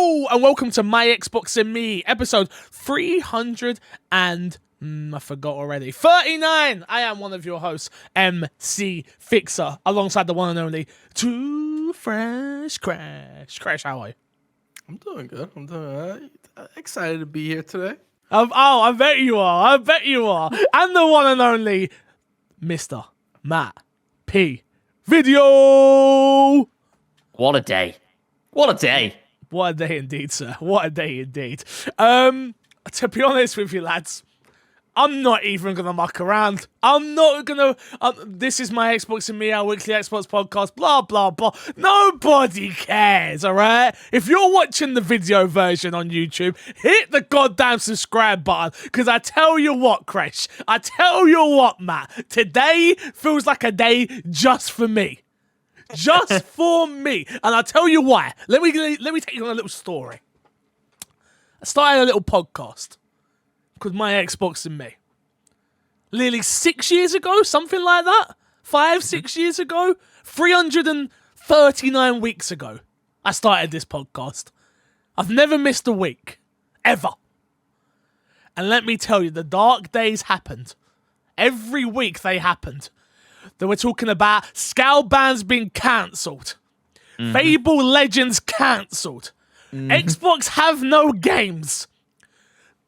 Hello and welcome to My Xbox and Me, episode 300 and I forgot already. 39. I am one of your hosts, MC Fixer, alongside the one and only Too Fresh Crash. Crash, how are you? I'm doing good. I'm doing excited to be here today. I bet you are. I bet you are. And the one and only Mr. Matt P. Video. What a day. What a day. What a day indeed, sir. What a day indeed. To be honest with you, lads, I'm not even going to muck around. I'm not going to... this is My Xbox and Me, our weekly Xbox podcast, blah, blah, blah. Nobody cares, all right? If you're watching the video version on YouTube, hit the goddamn subscribe button, because I tell you what, Crash, I tell you what, Matt, today feels like a day just for me. Just for me. And I'll tell you why. Let me take you on a little story. I started a little podcast called My Xbox and Me. Nearly 6 years ago, something like that. 5-6 years ago. 339 weeks ago, I started this podcast. I've never missed a week. Ever. And let me tell you, the dark days happened. Every week they happened. They were talking about Scalebound's been cancelled. Fable Legends cancelled. Xbox have no games.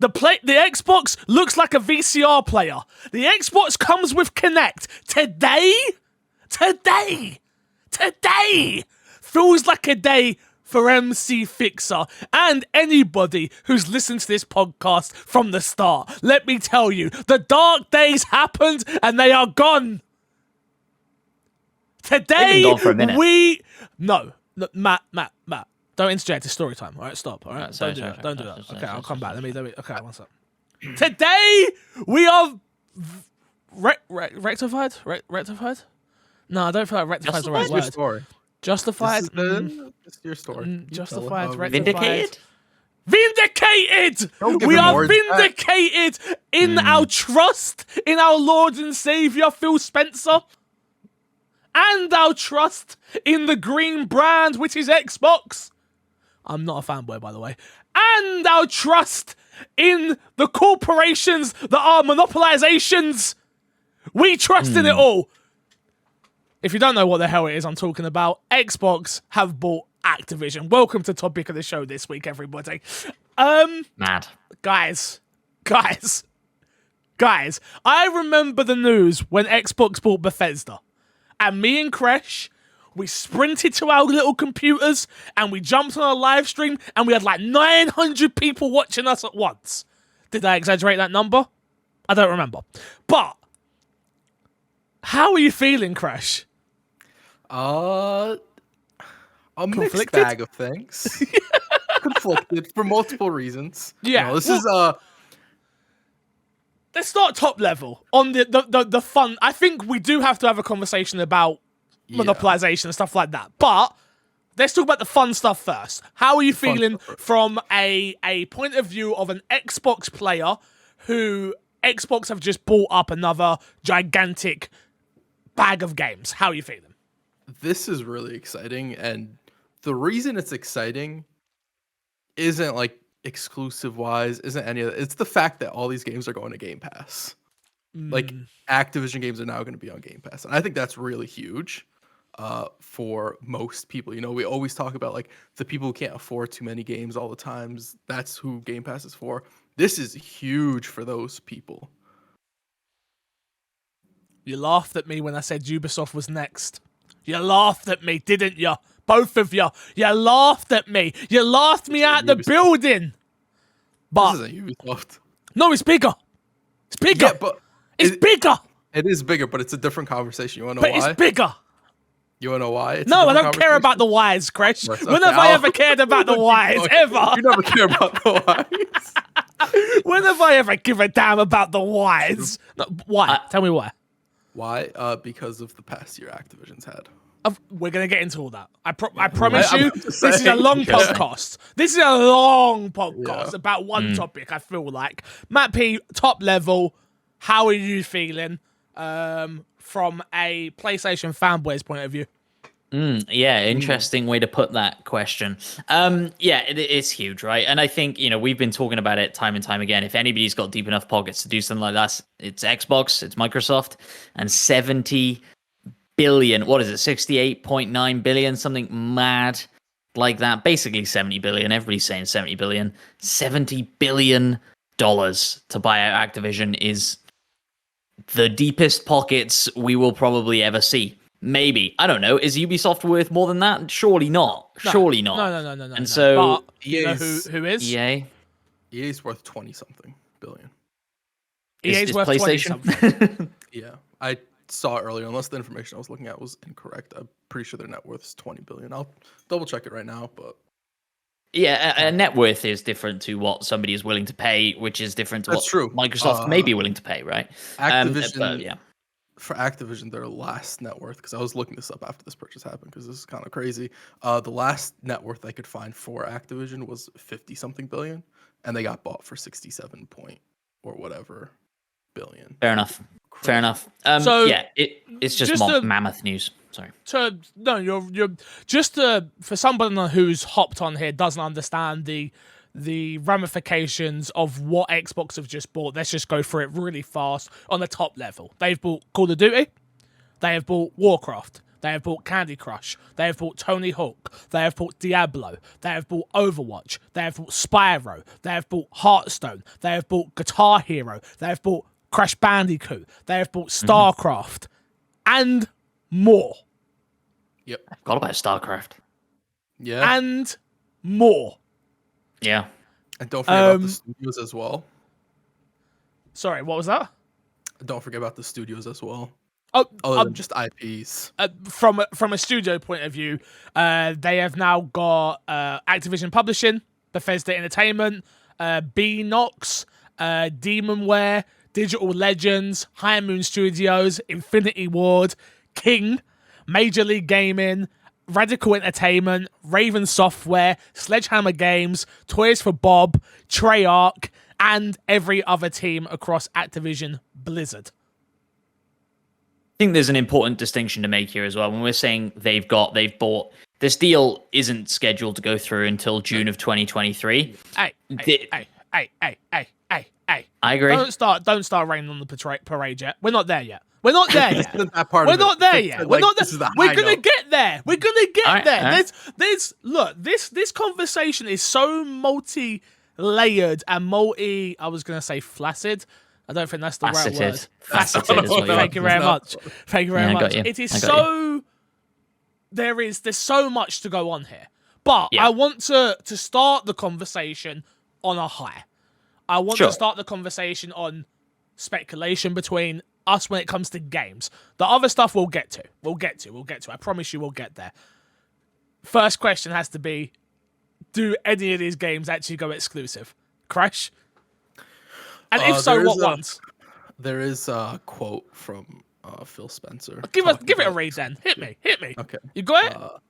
The Xbox looks like a VCR player. The Xbox comes with Kinect. Today feels like a day for MC Fixer and anybody who's listened to this podcast from the start. Let me tell you, the dark days happened and they are gone. Today, gone for a minute. No, Matt, don't interject. It's story time. All right, stop. All right, No, sorry, don't do that. sorry, Okay, I'll come back. Let me. Okay, one sec. Mm. Today we are rectified. Rectified? No, I don't feel like rectified is the right It's your word. story. Justified. It's your story. You Justified. tell it. Rectified. Vindicated? Vindicated! Don't give We him are words vindicated in our trust in our Lord and Savior, Phil Spencer. And our trust in the green brand, which is Xbox. I'm not a fanboy, by the way. And our trust in the corporations that are monopolizations. We trust in it all. If you don't know what the hell it is I'm talking about, Xbox have bought Activision. Welcome to topic of the show this week, everybody. Mad. Guys, I remember the news when Xbox bought Bethesda. And me and Crash, we sprinted to our little computers and we jumped on a live stream and we had like 900 people watching us at once. Did I exaggerate that number? I don't remember. But how are you feeling, Crash? A mixed Conflicted? bag of things. Conflicted for multiple reasons. Yeah, This well- is Let's start top level on the fun. I think we do have to have a conversation about monopolization and stuff like that. But let's talk about the fun stuff first. How are you feeling from a point of view of an Xbox player who Xbox have just bought up another gigantic bag of games? How are you feeling? This is really exciting, and the reason it's exciting isn't like exclusive wise, isn't any of that. It's the fact that all these games are going to Game Pass. Like Activision games are now going to be on Game Pass, and I think that's really huge for most people. You know, we always talk about like the people who can't afford too many games all the times. That's who Game Pass is for. This is huge for those people. You laughed at me when I said Ubisoft was next. You laughed at me, didn't you? Both of you. You laughed at me. You laughed me out the building. But This isn't Ubisoft. no, it's bigger. It's bigger. Yeah, but It's bigger. it is bigger, but it's a different conversation. You want to know But why? it's bigger. You want to know why? It's a No, I different don't care about the whys, Crash. Yes, When okay, have I I'll- ever cared about the whys? Ever? You never care about the whys. When have I ever given a damn about the whys? No, why? Tell me why. Why? Because of the past year Activision's had. We're going to get into all that. I promise you, I'm this just is a saying. long podcast. This is a long podcast Yeah. about one topic, I feel like. Matt P, top level, how are you feeling from a PlayStation fanboy's point of view? Yeah, interesting way to put that question. Yeah, it's huge, right? And I think, we've been talking about it time and time again. If anybody's got deep enough pockets to do something like that, it's Xbox, it's Microsoft, and 70 billion, what is it, 68.9 billion, something mad like that. Basically 70 billion. Everybody's saying 70 billion. $70 billion to buy out Activision is the deepest pockets we will probably ever see. Maybe. I don't know. Is Ubisoft worth more than that? Surely not. No. Surely not. No. And so, but you know who is? EA? EA's worth 20 something billion. EA's Is worth 20 PlayStation? something. Yeah, I saw it earlier. Unless the information I was looking at was incorrect, I'm pretty sure their net worth is 20 billion. I'll double check it right now, but Yeah, a net worth is different to what somebody is willing to pay, which is different to That's what true. Microsoft may be willing to pay, right? Activision, But yeah. for Activision, their last net worth, because I was looking this up after this purchase happened, because this is kind of crazy. The last net worth I could find for Activision was 50 something billion, and they got bought for 67 point or whatever billion. Fair enough. Crazy. Fair enough. So, yeah, it's just mammoth news. Sorry. You're just for someone who's hopped on here doesn't understand the ramifications of what Xbox have just bought. Let's just go through it really fast on the top level. They've bought Call of Duty. They have bought Warcraft. They have bought Candy Crush. They have bought Tony Hawk. They have bought Diablo. They have bought Overwatch. They have bought Spyro. They have bought Hearthstone. They have bought Guitar Hero. They have bought Crash Bandicoot. They have bought StarCraft. And more. Yep. I forgot about StarCraft. Yeah. And more. Yeah. And don't forget about the studios as well. Sorry, what was that? Don't forget about the studios as well. Oh, Other than just IPs. From a studio point of view, they have now got Activision Publishing, Bethesda Entertainment, Beanox, Demonware, Digital Legends, High Moon Studios, Infinity Ward, King, Major League Gaming, Radical Entertainment, Raven Software, Sledgehammer Games, Toys for Bob, Treyarch, and every other team across Activision Blizzard. I think there's an important distinction to make here as well. When we're saying they've bought, this deal isn't scheduled to go through until June of 2023. Hey. I agree. Don't start raining on the parade yet. We're not there yet. We're not there yet. That part We're of it. not there yet. We're Like, not this is there. the We're high gonna note. get there. We're gonna get All right, there. all right. This conversation is so multi-layered and multi. I was gonna say flaccid. I don't think that's the right word. Faceted is what you Thank you very much. Thank you very Yeah, I got much. you. It is I got so. There's so much to go on here, but Yeah. I want to start the conversation on a high. I want Sure. to start the conversation on speculation between us when it comes to games. The other stuff we'll get to. We'll get to. I promise you we'll get there. First question has to be, do any of these games actually go exclusive? Crash? And if so, what ones? There is a quote from Phil Spencer. Give talking it a about- read then. Hit me. Okay. You got it?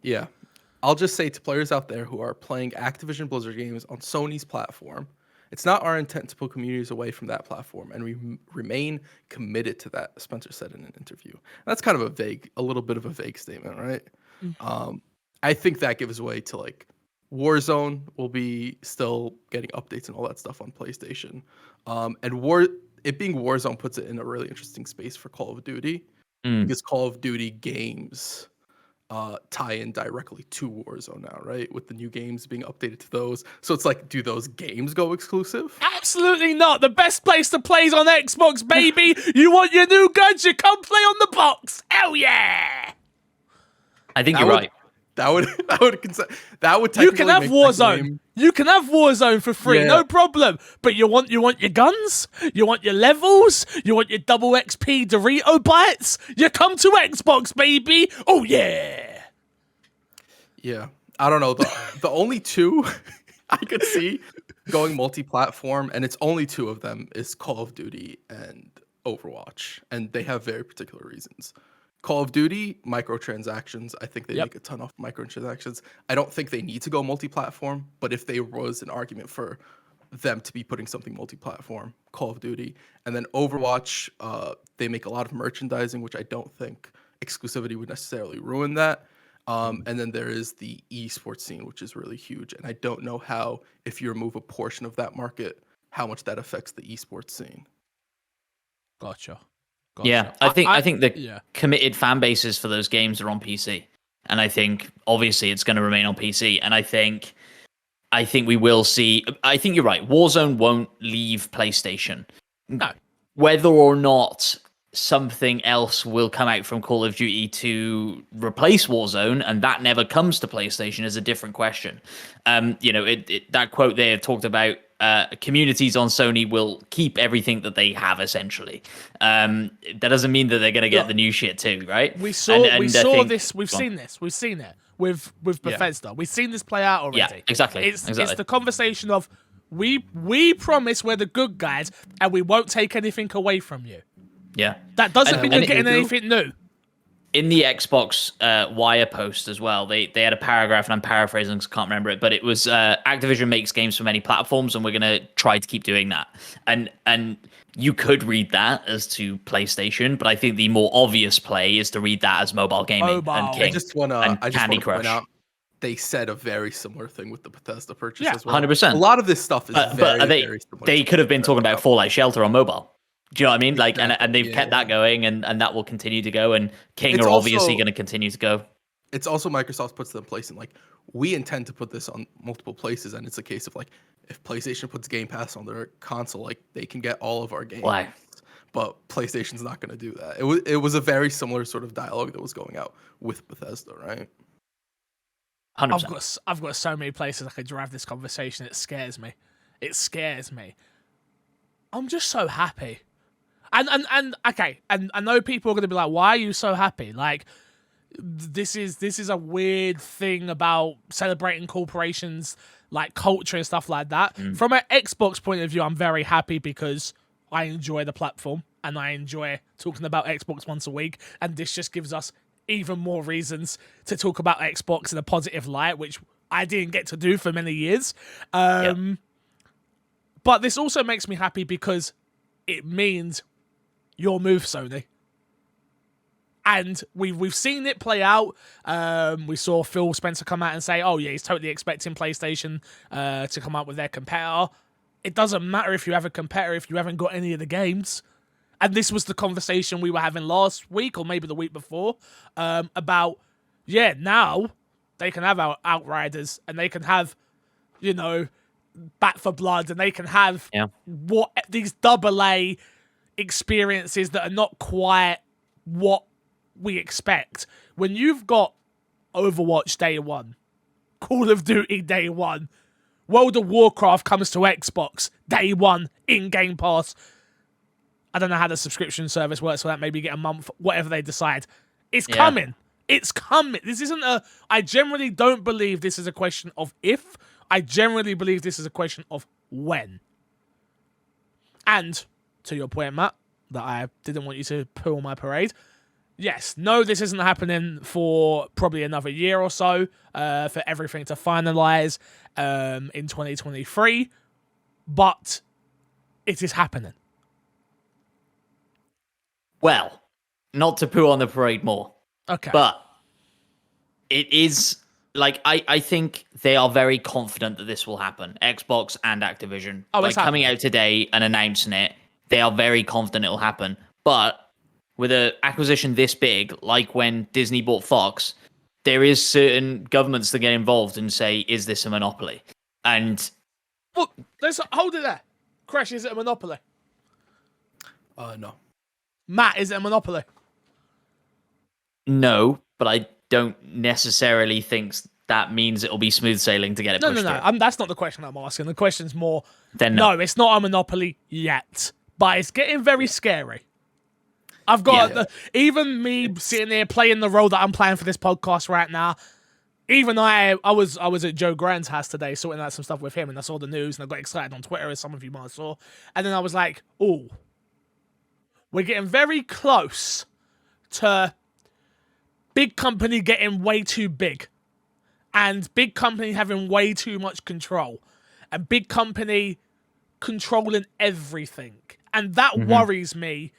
Yeah. I'll just say to players out there who are playing Activision Blizzard games on Sony's platform, it's not our intent to pull communities away from that platform, and we remain committed to that, Spencer said in an interview. That's kind of a little bit of a vague statement, right? I think that gives way to like Warzone will be still getting updates and all that stuff on PlayStation. And it being Warzone puts it in a really interesting space for Call of Duty because Call of Duty games tie in directly to Warzone now, right? With the new games being updated to those. So it's like, do those games go exclusive? Absolutely not. The best place to play is on Xbox, baby. You want your new guns? You come play on the box. Hell yeah. I think you're right. That would You can have Warzone. You can have Warzone for free, no problem. But you want your guns? You want your levels? You want your double XP Dorito bites? You come to Xbox, baby. Oh yeah. Yeah. I don't know. The only two I could see going multi-platform, and it's only two of them, is Call of Duty and Overwatch. And they have very particular reasons. Call of Duty, microtransactions. I think they make a ton off microtransactions. I don't think they need to go multi-platform, but if there was an argument for them to be putting something multi-platform, Call of Duty. And then Overwatch, they make a lot of merchandising, which I don't think exclusivity would necessarily ruin that. And then there is the esports scene, which is really huge. And I don't know how, if you remove a portion of that market, how much that affects the esports scene. Gotcha. Yeah, I think the yeah. committed fan bases for those games are on PC, and I think obviously it's going to remain on PC. And I think we will see. I think you're right. Warzone won't leave PlayStation. No. Whether or not something else will come out from Call of Duty to replace Warzone, and that never comes to PlayStation, is a different question. That quote there talked about communities on Sony will keep everything that they have, essentially. That doesn't mean that they're going to get the new shit too, right? We saw this. We've seen this. We've seen it with Bethesda. We've seen this play out already. Yeah, exactly. It's the conversation of we promise we're the good guys and we won't take anything away from you. Yeah. That doesn't mean you're getting anything new. In the Xbox Wire post as well, they had a paragraph, and I'm paraphrasing because I can't remember it, but it was Activision makes games for many platforms, and we're going to try to keep doing that. And you could read that as to PlayStation, but I think the more obvious play is to read that as mobile gaming. And King, I just want to Crush. point out, they said a very similar thing with the Bethesda purchase as well. 100%. A lot of this stuff is very similar. They could have been talking about Fallout Shelter on mobile. Do you know what I mean? Like, and they've kept that going, and that will continue to go. And King are obviously going to continue to go. It's also Microsoft puts them in place, and like we intend to put this on multiple places, and it's a case of like if PlayStation puts Game Pass on their console, like they can get all of our games. Why? But PlayStation's not going to do that. It was a very similar sort of dialogue that was going out with Bethesda, right? 100%. I've got so many places I could drive this conversation. It scares me. I'm just so happy. And okay, and I know people are going to be like, why are you so happy? Like, this is a weird thing about celebrating corporations, like culture and stuff like that. From an Xbox point of view, I'm very happy because I enjoy the platform and I enjoy talking about Xbox once a week. And this just gives us even more reasons to talk about Xbox in a positive light, which I didn't get to do for many years. But this also makes me happy because it means your move, Sony. And we've seen it play out. We saw Phil Spencer come out and say, oh yeah, he's totally expecting PlayStation to come out with their competitor. It doesn't matter if you have a competitor if you haven't got any of the games. And this was the conversation we were having last week or maybe the week before about, now they can have Outriders and they can have, Back for Blood and they can have what these AA experiences that are not quite what we expect. When you've got Overwatch day one, Call of Duty day one, World of Warcraft comes to Xbox day one in Game Pass. I don't know how the subscription service works for that. Maybe get a month, whatever they decide. It's coming. It's coming. This isn't I generally don't believe this is a question of if. I generally believe this is a question of when. And to your point, Matt, that I didn't want you to pull my parade. Yes, no, this isn't happening for probably another year or so for everything to finalize in 2023, but it is happening. Well, not to poo on the parade more. Okay. But it is, like, I think they are very confident that this will happen. Xbox and Activision. It's coming out today and announcing it, they are very confident it will happen. But with an acquisition this big, like when Disney bought Fox, there is certain governments that get involved and say, is this a monopoly? And well, let's hold it there. Crash, is it a monopoly? No. Matt, is it a monopoly? No, but I don't necessarily think that means it'll be smooth sailing to get it pushed through. That's not the question I'm asking. The question's more, then no, it's not a monopoly yet, but it's getting very scary. I've got even me sitting there playing the role that I'm playing for this podcast right now. Even I was at Joe Grant's house today sorting out some stuff with him, and I saw the news and I got excited on Twitter, as some of you might have saw. And then I was like, oh, we're getting very close to big company getting way too big and big company having way too much control and big company controlling everything. And that worries me.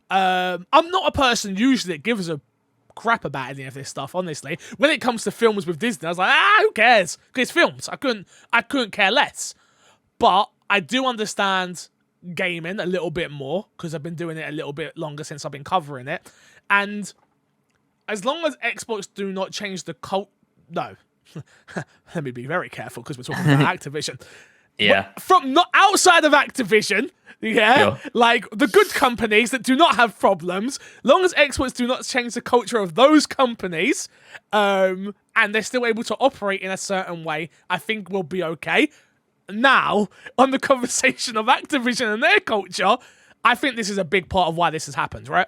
I'm not a person usually that gives a crap about any of this stuff, honestly. When it comes to films with Disney, I was like, who cares? Because it's films. I couldn't care less. But I do understand gaming a little bit more because I've been doing it a little bit longer since I've been covering it. And as long as Xbox do not change the no. Let me be very careful because we're talking about Activision. Yeah. From not outside of Activision, Sure. like the good companies that do not have problems, long as Xbox do not change the culture of those companies, and they're still able to operate in a certain way, I think we'll be okay. Now, on the conversation of Activision and their culture, I think this is a big part of why this has happened, right?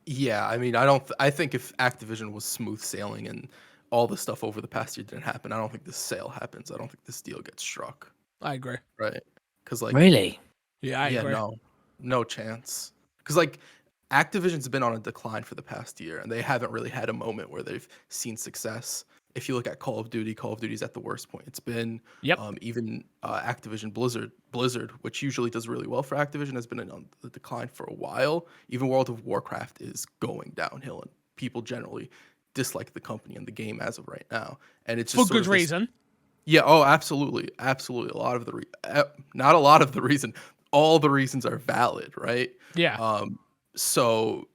Yeah, I mean, I think if Activision was smooth sailing and all the stuff over the past year didn't happen, I don't think this sale happens. I don't think this deal gets struck. I agree. Right? Because like, Really? Yeah, I agree. no chance. Because like, Activision's been on a decline for the past year, and they haven't really had a moment where they've seen success. If you look at Call of Duty's at the worst point it's been. Yep. Even Activision Blizzard, which usually does really well for Activision, has been on the decline for a while. Even World of Warcraft is going downhill, and people generally dislike the company and the game as of right now. And it's just for good reason. Yeah. Oh, absolutely. Absolutely. A lot of not a lot of the reason. All the reasons are valid, right? Yeah. So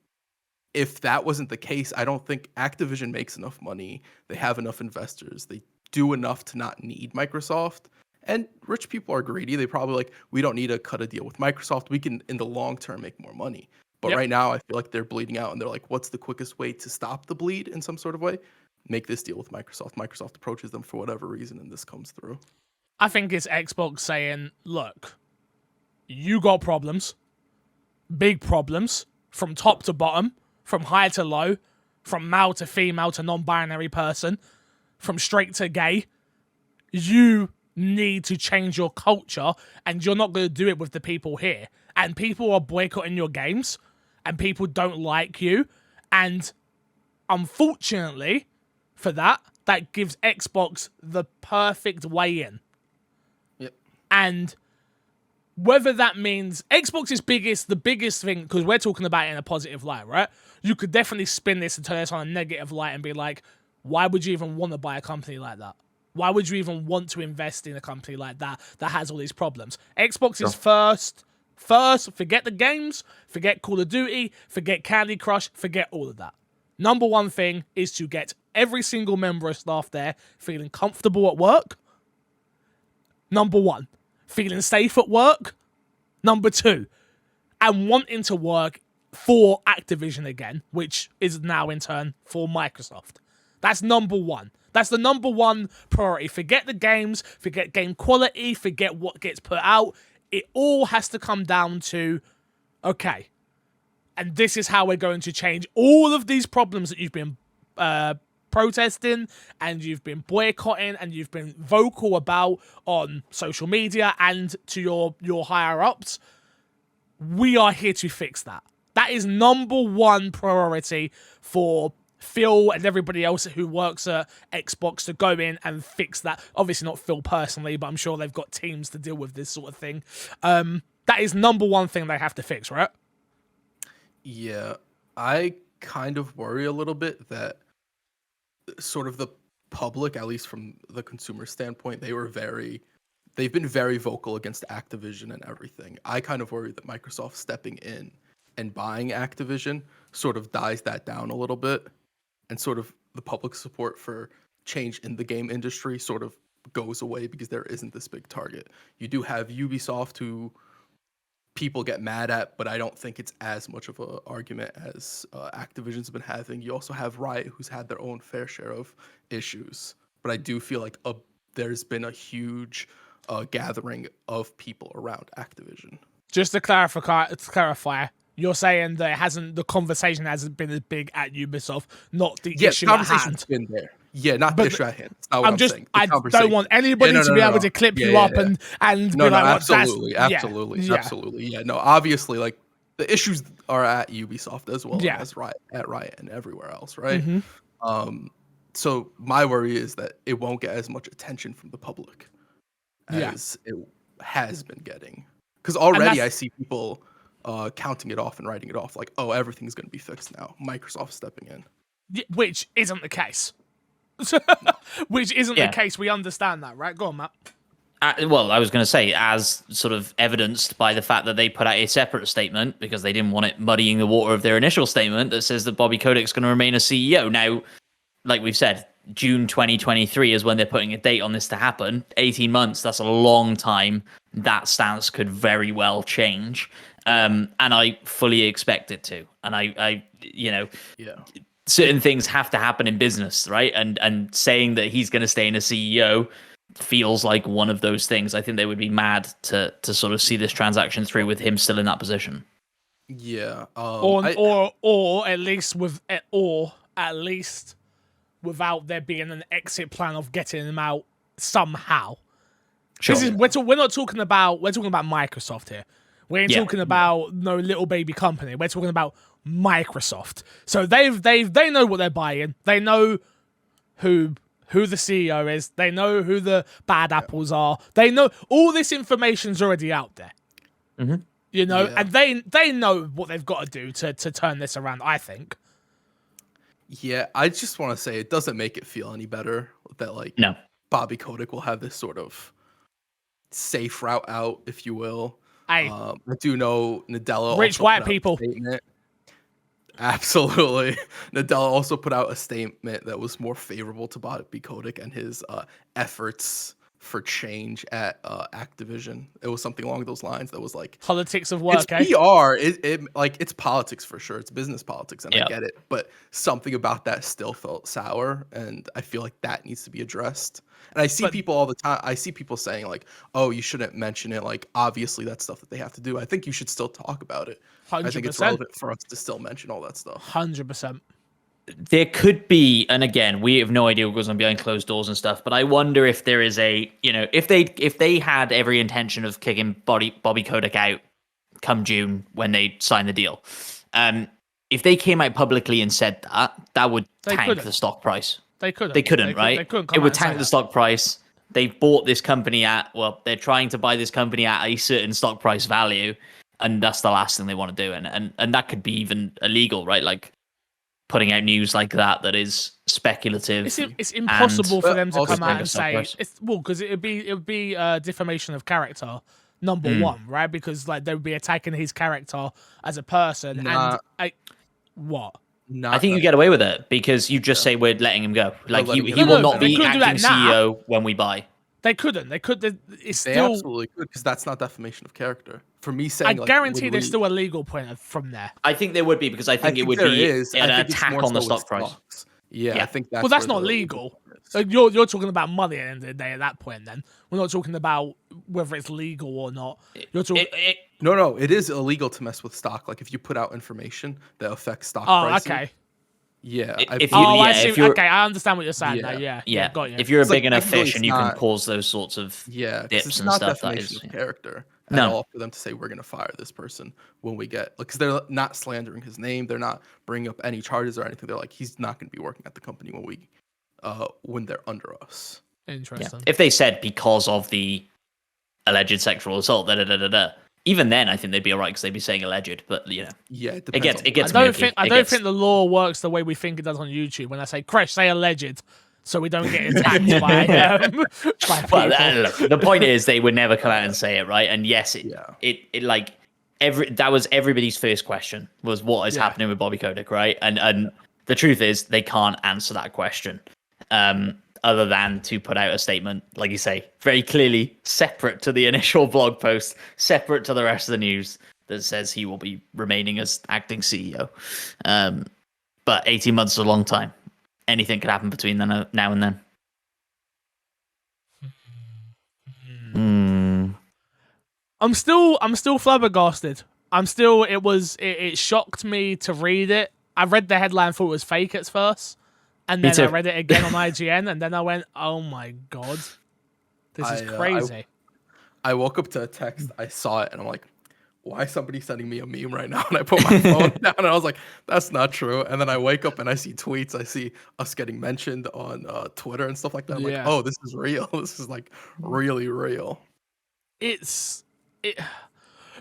if that wasn't the case, I don't think Activision makes enough money. They have enough investors. They do enough to not need Microsoft. And rich people are greedy. They probably like, we don't need to cut a deal with Microsoft. We can, in the long term, make more money. But right now, I feel like they're bleeding out, and they're like, what's the quickest way to stop the bleed in some sort of way? Make this deal with Microsoft. Microsoft approaches them for whatever reason, and this comes through. I think it's Xbox saying, look, you got problems, big problems, from top to bottom, from high to low, from male to female to non-binary person, from straight to gay. You need to change your culture, and you're not going to do it with the people here. And people are boycotting your games, and people don't like you. And unfortunately, for that gives Xbox the perfect way in. Yep. And whether that means Xbox's the biggest thing, because we're talking about it in a positive light, right? You could definitely spin this and turn this on a negative light and be like, why would you even want to buy a company like that? Why would you even want to invest in a company like that has all these problems? Xbox is first, forget the games, forget Call of Duty, forget Candy Crush, forget all of that. Number one thing is to get every single member of staff there feeling comfortable at work. Number one, feeling safe at work. Number two, and wanting to work for Activision again, which is now in turn for Microsoft. That's number one. That's the number one priority. Forget the games, forget game quality, forget what gets put out. It all has to come down to, okay, and this is how we're going to change all of these problems that you've been protesting and you've been boycotting and you've been vocal about on social media and to your higher ups. We are here to fix that. That is number one priority for Phil and everybody else who works at Xbox to go in and fix that. Obviously not Phil personally, but I'm sure they've got teams to deal with this sort of thing. That is number one thing they have to fix, right? Yeah, I kind of worry a little bit that sort of the public, at least from the consumer standpoint, they've been very vocal against Activision and everything. I kind of worry that Microsoft stepping in and buying Activision sort of dies that down a little bit, and sort of the public support for change in the game industry sort of goes away because there isn't this big target. You do have Ubisoft, who people get mad at, but I don't think it's as much of an argument as Activision's been having. You also have Riot, who's had their own fair share of issues, but I do feel like there's been a huge gathering of people around Activision. Just to clarify, you're saying that the conversation hasn't been as big at Ubisoft, not the issue at hand. Been there. Yeah, not the issue at hand. That's not what I'm saying. I don't want anybody to be able to clip you up and be like, absolutely. Yeah, no, obviously, like the issues are at Ubisoft as well as Riot and everywhere else, right? Mm-hmm. So my worry is that it won't get as much attention from the public as it has been getting. Because already I see people counting it off and writing it off like, oh, everything's going to be fixed now. Microsoft stepping in. which isn't the case. Which isn't the case. We understand that, right? Go on, Matt. Well, I was going to say, as sort of evidenced by the fact that they put out a separate statement because they didn't want it muddying the water of their initial statement that says that Bobby Kotick's going to remain as CEO. Now, like we've said, June 2023 is when they're putting a date on this to happen. 18 months, that's a long time. That stance could very well change. And I fully expect it to. And I certain things have to happen in business, right? And saying that he's going to stay in as CEO feels like one of those things. I think they would be mad to sort of see this transaction through with him still in that position. Yeah. Or at least without there being an exit plan of getting him out somehow. Sure. We're talking about Microsoft here. We ain't talking about no little baby company. We're talking about Microsoft. So they know what they're buying. They know who the CEO is. They know who the bad apples are. They know all this information's already out there. Mm-hmm. You know, and they know what they've got to do to turn this around, I think. Yeah, I just want to say it doesn't make it feel any better that Bobby Kotick will have this sort of safe route out, if you will. I do know Nadella rich also white put out a people. statement. Absolutely. Nadella also put out a statement that was more favorable to Bobby Kotick and his efforts for change at Activision. It was something along those lines that was like politics of work. It's PR. It's politics for sure. It's business politics, and I get it. But something about that still felt sour, and I feel like that needs to be addressed. And I see people all the time. I see people saying like, "Oh, you shouldn't mention it." Like, obviously, that's stuff that they have to do. I think you should still talk about it. 100%. I think it's relevant for us to still mention all that stuff. 100%. There could be, and again, we have no idea what goes on behind closed doors and stuff, but I wonder if there is if they had every intention of kicking Bobby Kotick out come June when they sign the deal, if they came out publicly and said that would tank the stock price. They couldn't. They couldn't, right? They couldn't it would tank the stock price. They bought this company they're trying to buy this company at a certain stock price value, and that's the last thing they want to do. And that could be even illegal, right? Like putting out news like that is speculative. It's impossible for them to come out and say because it would be defamation of character, number one, right? Because like they would be attacking his character as a person. What? I think you get away with it because you just say we're letting him go. Like he will not be acting CEO when we buy. They couldn't. They could. They absolutely could because that's not defamation of character. For me saying, I guarantee there's still a legal point from there. I think there would be because I think it would be an attack on the stock price. Yeah, I think that's. Well, that's not legal. You're talking about money at the end of the day at that point. Then we're not talking about whether it's legal or not. You're talking. No, it is illegal to mess with stock. Like if you put out information that affects stock pricing. Okay. Yeah. I see. Okay, I understand what you're saying now. Yeah. Got you. If you're a big enough fish and you can cause those sorts of dips and stuff, that is character. At all for them to say we're going to fire this person when we get because they're not slandering his name, they're not bringing up any charges or anything. They're like he's not going to be working at the company when they're under us. Interesting. Yeah. If they said because of the alleged sexual assault, even then I think they'd be alright because they'd be saying alleged. But it gets. I don't think the law works the way we think it does on YouTube. When I say Crash, say alleged. So we don't get attacked by people. Look, the point is they would never come out and say it, right? And yes, that was everybody's first question was what is happening with Bobby Kotick, right? And the truth is they can't answer that question other than to put out a statement, like you say, very clearly separate to the initial blog post, separate to the rest of the news that says he will be remaining as acting CEO. But 18 months is a long time. Anything could happen between now and then. I'm still flabbergasted. It shocked me to read it. I read the headline, thought it was fake at first, and then I read it again on IGN, and then I went, "Oh my god, this is crazy." I woke up to a text. I saw it, and I'm like, why is somebody sending me a meme right now? And I put my phone down and I was like, that's not true. And then I wake up and I see tweets. I see us getting mentioned on Twitter and stuff like that. I'm like, oh, this is real. This is like really real.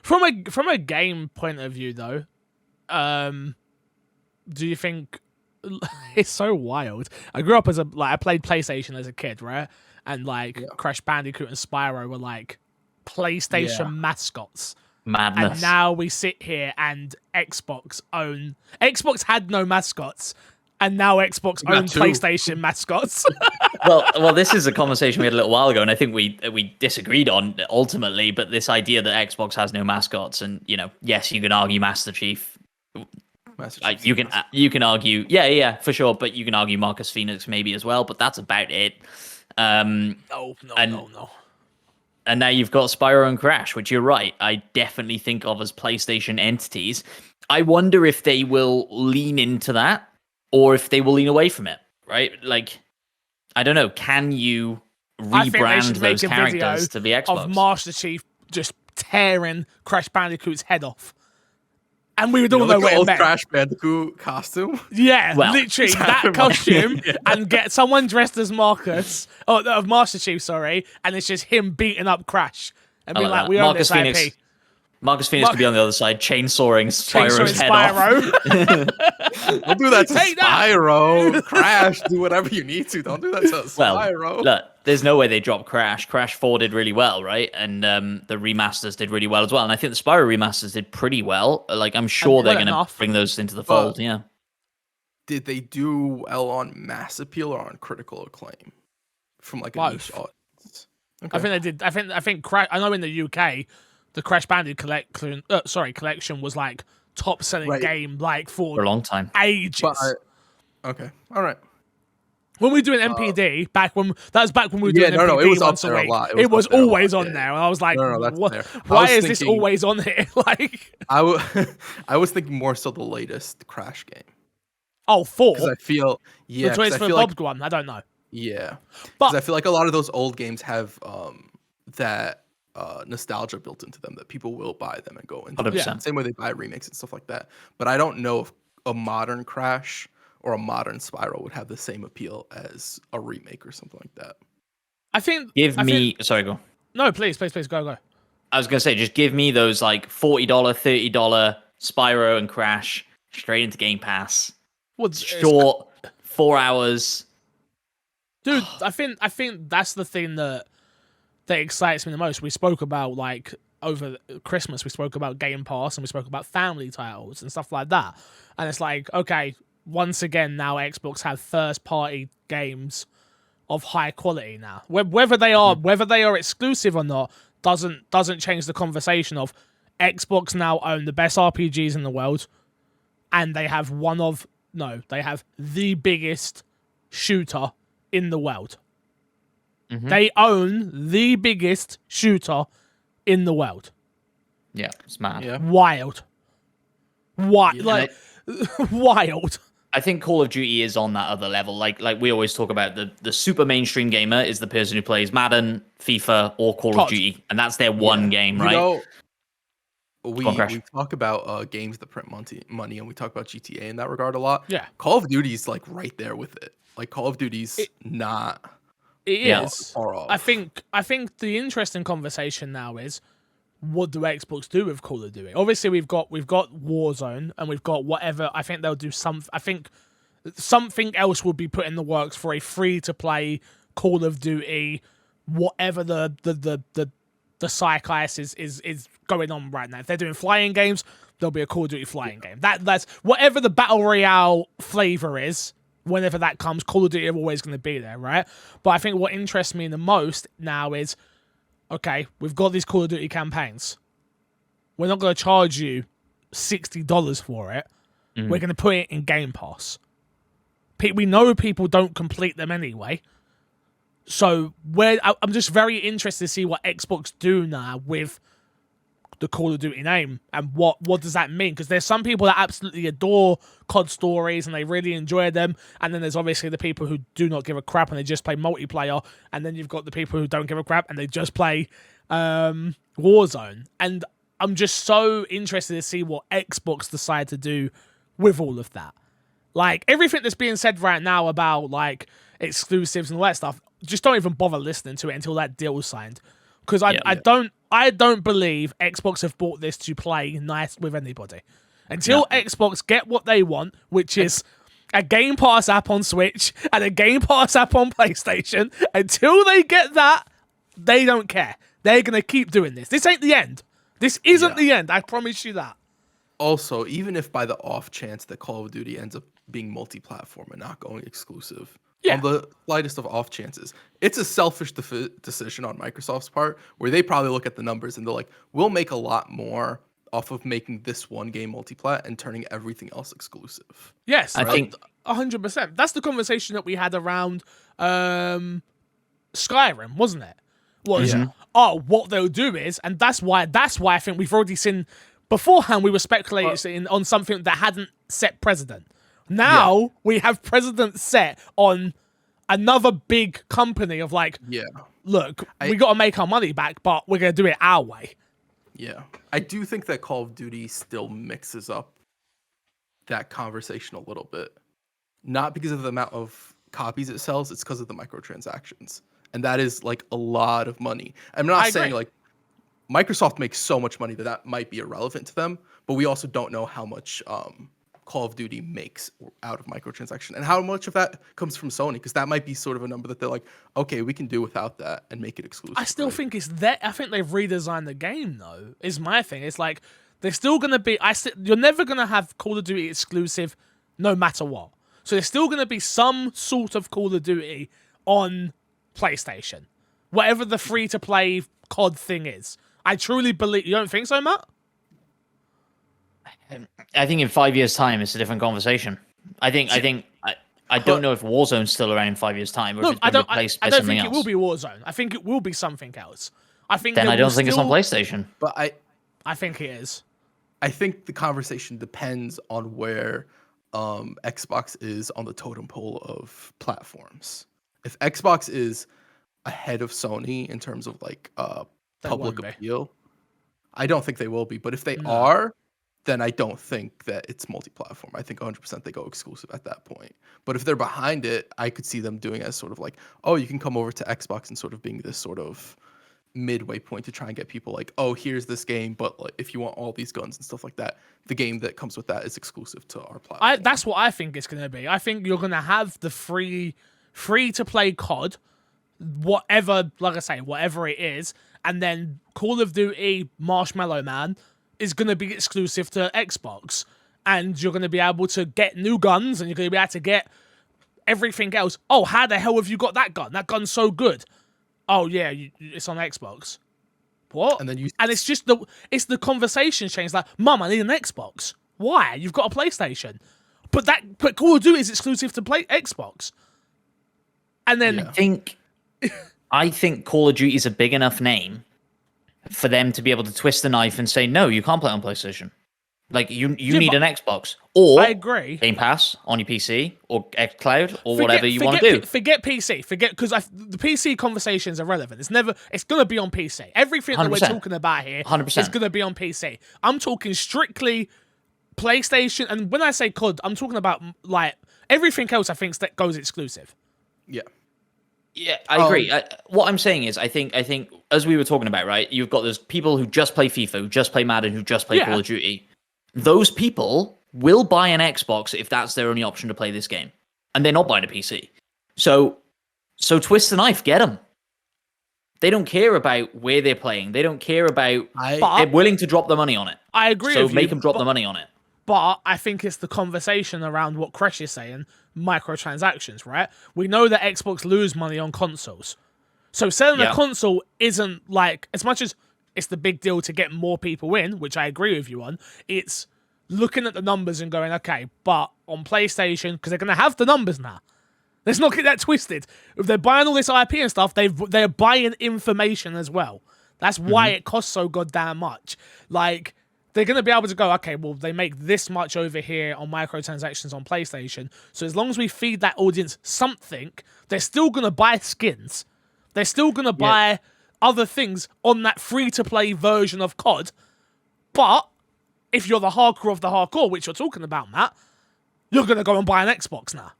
From a game point of view though, do you think it's so wild. I grew up as I played PlayStation as a kid, right? And Crash Bandicoot and Spyro were like PlayStation mascots. Madness. And now we sit here and Xbox had no mascots, and now Xbox own two. PlayStation mascots. well, this is a conversation we had a little while ago, and I think we disagreed on ultimately. But this idea that Xbox has no mascots, and yes, you can argue Master Chief. You can argue, yeah, for sure. But you can argue Marcus Phoenix maybe as well. But that's about it. No. And now you've got Spyro and Crash, which you're right, I definitely think of as PlayStation entities. I wonder if they will lean into that or if they will lean away from it, right? Like, I don't know. Can you rebrand those characters to the Xbox? Of Master Chief just tearing Crash Bandicoot's head off. And we would all know where it met. Crash Bandicoot costume. Yeah, literally that costume, and get someone dressed as of Master Chief, sorry, and it's just him beating up Crash and being like, "We own this IP." Marcus Phoenix could be on the other side, chainsawing Spyro's head off. Don't do that to Spyro. Crash, do whatever you need to. Don't do that to Spyro. Well, look, there's no way they dropped Crash. Crash 4 did really well, right? And the remasters did really well as well. And I think the Spyro remasters did pretty well. Like, I'm sure they're going to bring those into the fold, yeah. Did they do well on mass appeal or on critical acclaim? From like a niche audience? Okay. I think they did. I think Crash. I know in the UK, the Crash Bandicoot collection was like top selling game for a long time, ages. Okay, all right. When we were doing MPD back when we were doing MPD it was once up there a week, a lot. it was always on there, and I was like, why is this always on here? Like, I was thinking more so the latest Crash game. Oh, 4. Because I feel the Toys for Bob one. I don't know. Yeah, because I feel like a lot of those old games have that nostalgia built into them that people will buy them and go into. 100%. Same way they buy remakes and stuff like that. But I don't know if a modern Crash or a modern Spyro would have the same appeal as a remake or something like that. I think. Sorry, go. No, please, go. I was gonna say, just give me those like $40, $30 Spyro and Crash straight into Game Pass. Short, 4 hours. Dude, I think that's the thing that excites me the most. We spoke about over Christmas, we spoke about Game Pass and we spoke about family titles and stuff like that. And it's like, okay, once again, now Xbox have first party games of high quality now. Whether they are exclusive or not doesn't change the conversation of Xbox now own the best RPGs in the world, and they have they have the biggest shooter in the world. Mm-hmm. They own the biggest shooter in the world. Yeah, it's mad. Yeah. Wild. Wild. I think Call of Duty is on that other level. Like we always talk about, the super mainstream gamer is the person who plays Madden, FIFA, or Call of Duty, and that's their one game, right? We talk about games that print money, and we talk about GTA in that regard a lot. Yeah. Call of Duty's like right there with it. Like Call of Duty's not. It is. Far off. I think the interesting conversation now is, what do Xbox do with Call of Duty? Obviously, we've got Warzone, and we've got whatever. I think they'll do I think something else will be put in the works for a free-to-play Call of Duty, whatever the zeitgeist is going on right now. If they're doing flying games, there'll be a Call of Duty flying game. That's whatever the Battle Royale flavor is. Whenever that comes, Call of Duty are always going to be there, right? But I think what interests me the most now is, okay, we've got these Call of Duty campaigns. We're not going to charge you $60 for it. Mm-hmm. We're going to put it in Game Pass. We know people don't complete them anyway. So I'm just very interested to see what Xbox do now with the Call of Duty name, and what does that mean? Because there's some people that absolutely adore COD stories and they really enjoy them, and then there's obviously the people who do not give a crap and they just play multiplayer, and then you've got the people who don't give a crap and they just play Warzone. And I'm just so interested to see what Xbox decide to do with all of that. Like, everything that's being said right now about like exclusives and all that stuff, just don't even bother listening to it until that deal is signed. Because I don't believe Xbox have bought this to play nice with anybody. Until Xbox get what they want, which is a Game Pass app on Switch and a Game Pass app on PlayStation. Until they get that, they don't care. They're going to keep doing this. This ain't the end. This isn't the end. I promise you that. Also, even if by the off chance that Call of Duty ends up being multi-platform and not going exclusive, on the slightest of off chances, it's a selfish decision on Microsoft's part, where they probably look at the numbers and they're like, we'll make a lot more off of making this one game multi-plat and turning everything else exclusive. Yes, I think 100%. That's the conversation that we had around Skyrim, wasn't it? What they'll do is, and that's why I think we've already seen beforehand. We were speculating on something that hadn't set precedent. Now we have precedent set on another big company of like, look, we got to make our money back, but we're gonna do it our way. Yeah, I do think that Call of Duty still mixes up that conversation a little bit, not because of the amount of copies it sells, it's because of the microtransactions, and that is like a lot of money. I'm not saying like Microsoft makes so much money that might be irrelevant to them, but we also don't know how much Call of Duty makes out of microtransaction and how much of that comes from Sony, because that might be sort of a number that they're like, okay, we can do without that and make it exclusive. I still think it's that. I think they've redesigned the game though. Is my thing. It's like they're still gonna be. You're never gonna have Call of Duty exclusive, no matter what. So there's still gonna be some sort of Call of Duty on PlayStation, whatever the free to play COD thing is. I truly believe. You don't think so, Matt? I think in 5 years' time, it's a different conversation. I don't know if Warzone's still around in 5 years' time, or if it's been replaced by something else. I don't think it will be Warzone. I think it will be something else. I think then I don't think it's on PlayStation. But I think it is. I think the conversation depends on where Xbox is on the totem pole of platforms. If Xbox is ahead of Sony in terms of like public appeal, I don't think they will be. But if they are, then I don't think that it's multi-platform. I think 100% they go exclusive at that point. But if they're behind it, I could see them doing it as sort of like, oh, you can come over to Xbox and sort of being this sort of midway point to try and get people like, oh, here's this game, but like if you want all these guns and stuff like that, the game that comes with that is exclusive to our platform. That's what I think it's going to be. I think you're going to have the free to play COD, whatever, like I say, whatever it is, and then Call of Duty Marshmallow Man is going to be exclusive to Xbox, and you're going to be able to get new guns, and you're going to be able to get everything else. Oh, how the hell have you got that gun? That gun's so good. Oh yeah, it's on Xbox. What? And it's just the conversation change. Like, Mum, I need an Xbox. Why? You've got a PlayStation. But Call of Duty is exclusive to Xbox. And then I think Call of Duty is a big enough name for them to be able to twist the knife and say, no, you can't play it on PlayStation. Like, you need an Xbox. Or I agree. Game Pass on your PC or xCloud or whatever you want to do. Forget PC. Because the PC conversations are relevant. It's going to be on PC. Everything 100%. That we're talking about here 100%. is going to be on PC. I'm talking strictly PlayStation. And when I say COD, I'm talking about like everything else I think that goes exclusive. Yeah. Yeah, I agree. What I'm saying is, I think, as we were talking about, right, you've got those people who just play FIFA, who just play Madden, who just play Call of Duty. Those people will buy an Xbox if that's their only option to play this game, and they're not buying a PC. So twist the knife, get them. They don't care about where they're playing. They don't care about. They're willing to drop the money on it. I agree. So make them drop the money on it. But I think it's the conversation around what Kresh is saying, microtransactions, right? We know that Xbox lose money on consoles. So selling a console isn't like, as much as it's the big deal to get more people in, which I agree with you on, it's looking at the numbers and going, okay, but on PlayStation, because they're going to have the numbers now. Let's not get that twisted. If they're buying all this IP and stuff, they're buying information as well. That's why it costs so goddamn much. Like, they're going to be able to go, okay, well, they make this much over here on microtransactions on PlayStation. So as long as we feed that audience something, they're still going to buy skins. They're still going to buy other things on that free-to-play version of COD. But if you're the hardcore of the hardcore, which you're talking about, Matt, you're going to go and buy an Xbox now.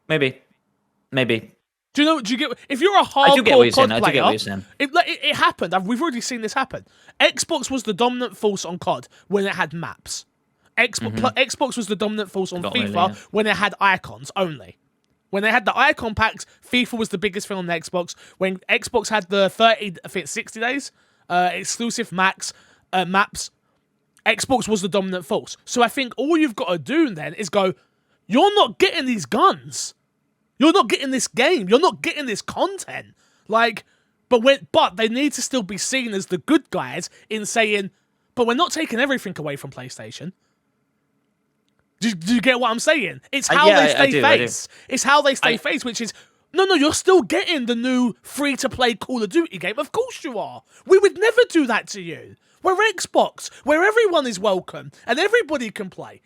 Maybe. Do you get? If you're a hardcore COD player, it happened. We've already seen this happen. Xbox was the dominant force on COD when it had maps. Xbox was the dominant force on Got FIFA really, yeah. when it had icons only. When they had the icon packs, FIFA was the biggest thing on the Xbox. When Xbox had the 30, I think 60 days, exclusive maps, Xbox was the dominant force. So I think all you've got to do then is go, you're not getting these guns. You're not getting this game. You're not getting this content. Like, but they need to still be seen as the good guys in saying, but we're not taking everything away from PlayStation. Do you get what I'm saying? It's how they stay face. It's how they stay face, which is, no, you're still getting the new free-to-play Call of Duty game. Of course you are. We would never do that to you. We're Xbox, where everyone is welcome and everybody can play.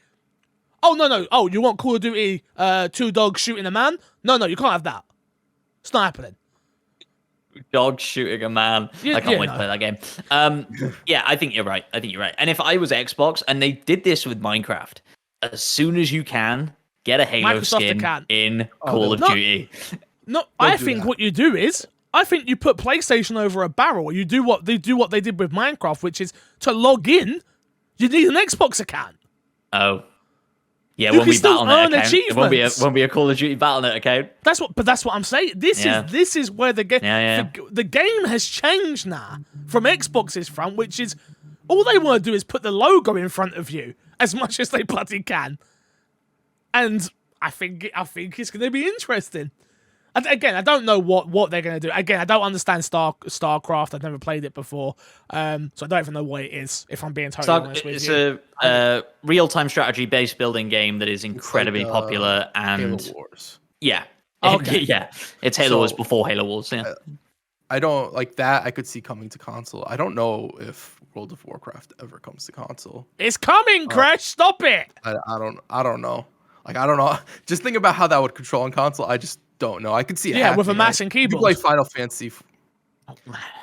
Oh, no. Oh, you want Call of Duty 2 dogs shooting a man? No, you can't have that. It's not happening. Dog shooting a man. I can't wait to play that game. Yeah, I think you're right. And if I was Xbox and they did this with Minecraft, as soon as you can, get a Halo skin in Call of Duty. No, I think what you do is, I think you put PlayStation over a barrel. You do what they did with Minecraft, which is to log in, you need an Xbox account. Oh. Yeah, you it won't can be Battle.net account. Achievements. It won't be a Call of Duty Battle.net account. That's what I'm saying. This is where the game the game has changed now from Xbox's front, which is all they want to do is put the logo in front of you as much as they bloody can. And I think it's going to be interesting. And again, I don't know what they're going to do. Again, I don't understand StarCraft. I've never played it before, so I don't even know what it is. If I'm being totally honest with you, it's a real-time strategy-based building game that is incredibly popular and Halo Wars. Yeah, okay. Yeah, it's Halo Wars before Halo Wars. Yeah, I don't like that. I could see coming to console. I don't know if World of Warcraft ever comes to console. It's coming, Crash. Stop it. I don't know. Like I don't know. Just think about how that would control on console. I just don't know. I could see it happening. With a mouse and keyboard. Like Final Fantasy.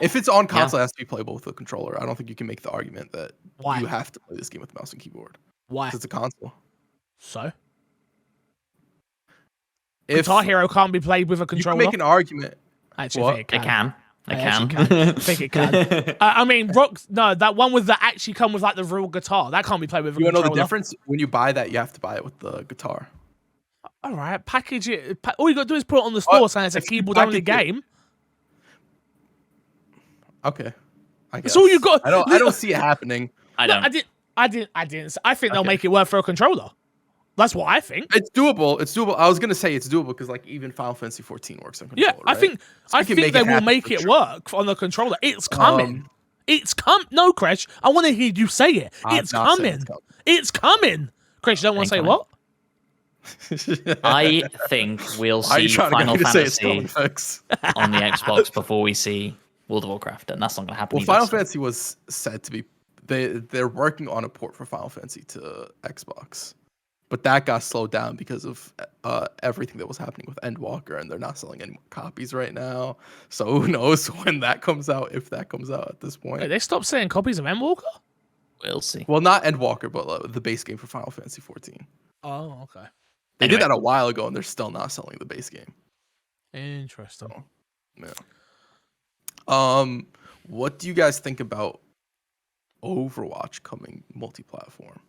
If it's on console, it has to be playable with a controller. I don't think you can make the argument that you have to play this game with mouse and keyboard. Why? Because it's a console. So? Guitar Hero can't be played with a controller? You can make an argument. Actually, I think it can. I think it can. I mean, that one with the actually come with like the real guitar. That can't be played with a controller. You know the difference? When you buy that, you have to buy it with the guitar. All right, package it. All you got to do is put it on the store saying it's a keyboard-only game. Okay. I guess. That's all you got. I don't see it happening. I don't. I didn't. I think they'll make it work for a controller. That's what I think. It's doable. I was gonna say it's doable because like even Final Fantasy 14 works on controller. Yeah, I think they will make it work on the controller. It's coming. No, Crash. I want to hear you say it. It's coming. It's coming. Crash, you don't want to say what? I think we'll see Final Fantasy on the Xbox before we see World of Warcraft, and that's not going to happen. Well, Final Fantasy was said to be they're working on a port for Final Fantasy to Xbox, but that got slowed down because of everything that was happening with Endwalker, and they're not selling any more copies right now. So who knows when that comes out? If that comes out at this point, wait, they stopped selling copies of Endwalker. We'll see. Well, not Endwalker, but the base game for Final Fantasy 14. Oh, okay. They did that a while ago, and they're still not selling the base game. Interesting. So, yeah. What do you guys think about Overwatch coming multi-platform?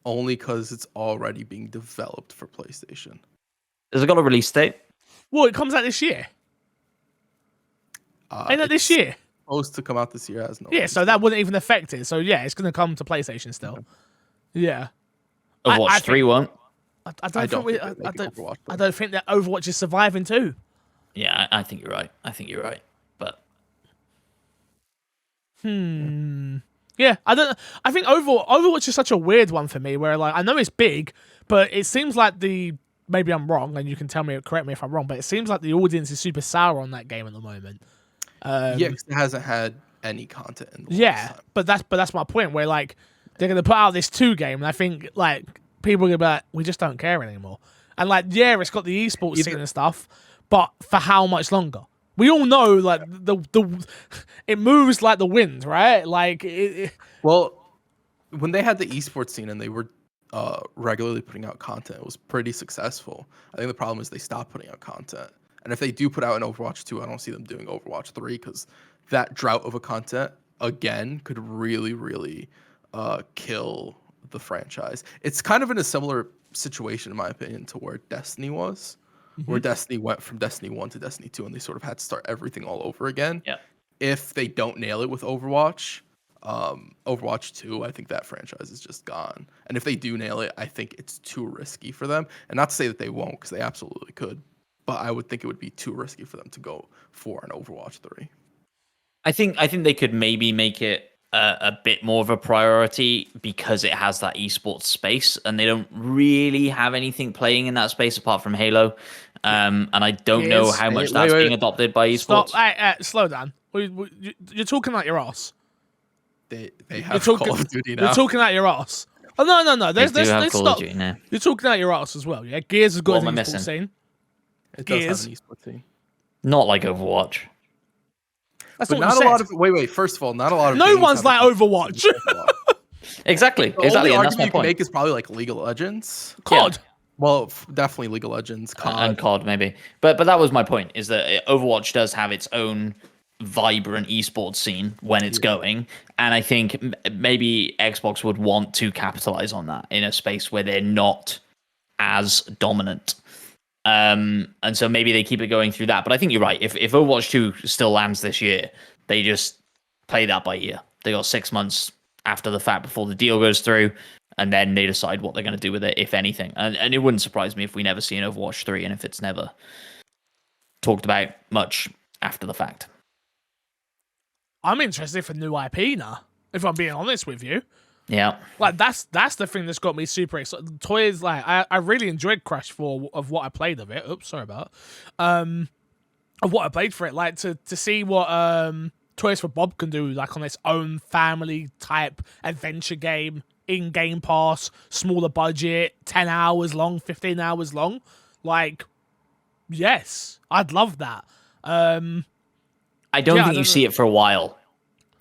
Only because it's already being developed for PlayStation. Has it got a release date? Well, it comes out this year. Ain't that this year? Supposed to come out this year, has no. Yeah, so that wouldn't even affect it. So yeah, it's going to come to PlayStation still. Yeah. Overwatch 3 won't. I don't think that Overwatch is surviving too. Yeah, I think you're right. But yeah, I think Overwatch is such a weird one for me. Where like I know it's big, but it seems like maybe I'm wrong, and you can correct me if I'm wrong. But it seems like the audience is super sour on that game at the moment. Yeah, because it hasn't had any content in the last time. but that's my point. Where like they're gonna put out this 2 game, and I think like people are gonna be like, we just don't care anymore. And like, yeah, it's got the esports scene and stuff, but for how much longer? We all know like it moves like the wind, right? Like well, when they had the esports scene and they were regularly putting out content, it was pretty successful. I think the problem is they stopped putting out content. And if they do put out an Overwatch 2, I don't see them doing Overwatch 3 because that drought of a content again could really, really kill the franchise. It's kind of in a similar situation, in my opinion, to where Destiny was, where Destiny went from Destiny 1 to Destiny 2, and they sort of had to start everything all over again. Yeah. If they don't nail it with Overwatch, Overwatch 2, I think that franchise is just gone. And if they do nail it, I think it's too risky for them. And not to say that they won't, because they absolutely could, but I would think it would be too risky for them to go for an Overwatch 3. I think they could maybe make it a bit more of a priority because it has that esports space, and they don't really have anything playing in that space apart from Halo. And I don't know how much that's being adopted by esports. Stop. Slow down. You're talking out your ass. They have Call of Duty now. You're talking out your ass. Oh no. Let's stop. Now. You're talking out your ass as well. Yeah, Gears has got an esports scene. It does have an esports scene. Not like Overwatch. That's but not a lot of wait. First of all, not a lot of. No one's like Overwatch. Exactly. The only And that's argument my you can point. make is probably like League of Legends. COD. Yeah. Well, definitely League of Legends, COD. And COD maybe, but that was my point. Is that Overwatch does have its own vibrant esports scene when it's going, and I think maybe Xbox would want to capitalize on that in a space where they're not as dominant. And so maybe they keep it going through that. But I think you're right. If Overwatch 2 still lands this year, they just play that by ear. They got 6 months after the fact before the deal goes through, and then they decide what they're going to do with it, if anything. And it wouldn't surprise me if we never see an Overwatch 3 and if it's never talked about much after the fact. I'm interested for new IP now, if I'm being honest with you. Yeah. Like, that's the thing that's got me super excited. Toys, like, I really enjoyed Crash 4 of what I played of it. Oops, sorry about that. Of what I played for it. Like, to see what Toys for Bob can do, like, on its own family-type adventure game, in Game Pass, smaller budget, 10 hours long, 15 hours long. Like, yes, I'd love that. I don't think you see it for a while.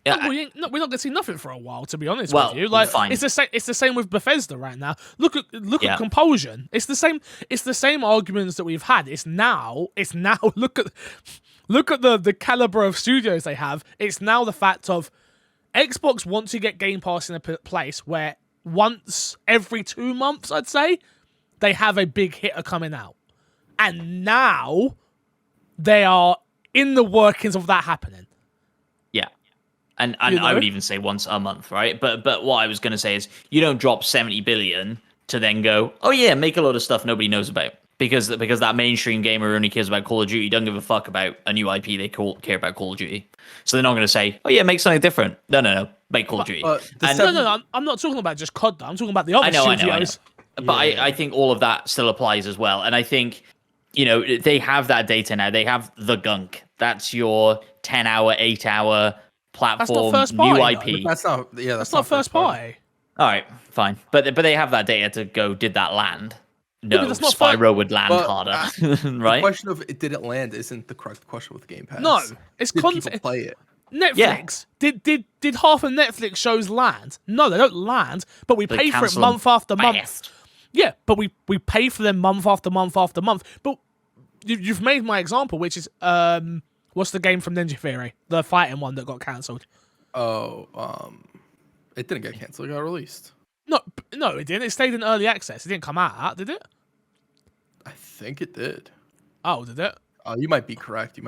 Yeah, we're not going to see nothing for a while, to be honest Well, with you. Like, fine. it's the same with Bethesda right now. Look at Compulsion. It's the same arguments that we've had. It's now. Look at the caliber of studios they have. It's now the fact of Xbox want to get Game Pass in a place where once every 2 months, I'd say, they have a big hitter coming out, and now they are in the workings of that happening. Yeah. And I would even say once a month, right? But what I was going to say is you don't drop 70 billion to then go, oh yeah, make a lot of stuff nobody knows about. Because that mainstream gamer only cares about Call of Duty, doesn't give a fuck about a new IP, they care about Call of Duty. So they're not going to say, oh yeah, make something different. No, make Call of Duty. No, I'm not talking about just COD, though. I'm talking about the other studios. I know. But I think all of that still applies as well. And I think, they have that data now. They have the gunk. That's your 10-hour, 8-hour platform, that's not first party, new IP. That's not first party. All right, fine. But they have that data to go, did that land? No, that's not Spyro would land harder, right? The question of did it land isn't the correct question with Game Pass. No, it's did content. people play it? Netflix. Yeah. Did half of Netflix shows land? No, they don't land, but we pay for it month after month. Yeah, but we pay for them month after month after month. But you've made my example, which is what's the game from Ninja Theory, the fighting one that got cancelled? Oh, it didn't get cancelled. It got released. No, it didn't. It stayed in early access. It didn't come out, did it? I think it did. Oh, did it? You might be correct.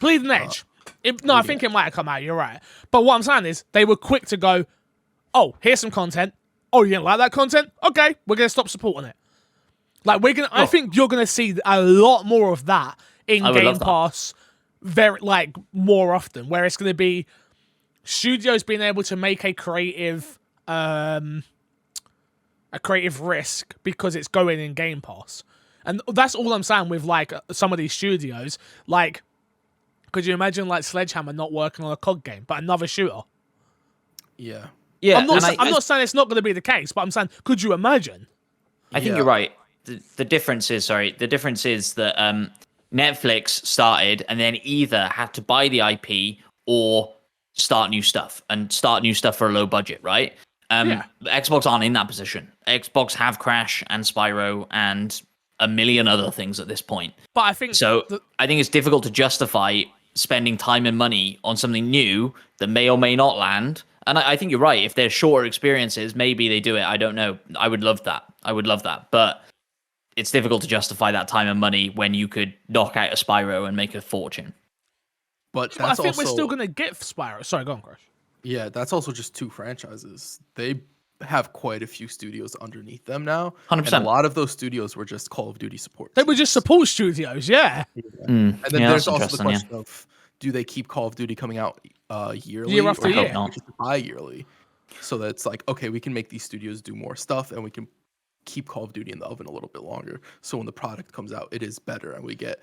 Bleeding Edge. I think it might have come out. You're right. But what I'm saying is they were quick to go, oh, here's some content. Oh, you didn't like that content? Okay, we're going to stop supporting it. Like, I think you're going to see a lot more of that in Game Pass more often, where it's going to be studios being able to make a creative risk because it's going in Game Pass. And that's all I'm saying with, like, some of these studios. Like, could you imagine, like, Sledgehammer not working on a COD game, but another shooter? Yeah. Yeah. I'm not saying it's not going to be the case, but I'm saying, could you imagine? I think you're right. The difference is that Netflix started and then either had to buy the IP or start new stuff for a low budget, right? Xbox aren't in that position. Xbox have Crash and Spyro and a million other things at this point. But I think I think it's difficult to justify spending time and money on something new that may or may not land And I think you're right. If they're shorter experiences, maybe they do it. I don't know. I would love that. But it's difficult to justify that time and money when you could knock out a Spyro and make a fortune. But I that's think also, we're still going to get Spyro. Sorry, go on, Crash. yeah, that's also just 2 franchises. They have quite a few studios underneath them now. 100%. And a lot of those studios were just Call of Duty support. They were just support studios, yeah. And then Yeah, there's that's also the interesting, question of, do they keep Call of Duty coming out yearly Year after or year. just bi-yearly? So that's like, okay, we can make these studios do more stuff and we can keep Call of Duty in the oven a little bit longer. So when the product comes out, it is better and we get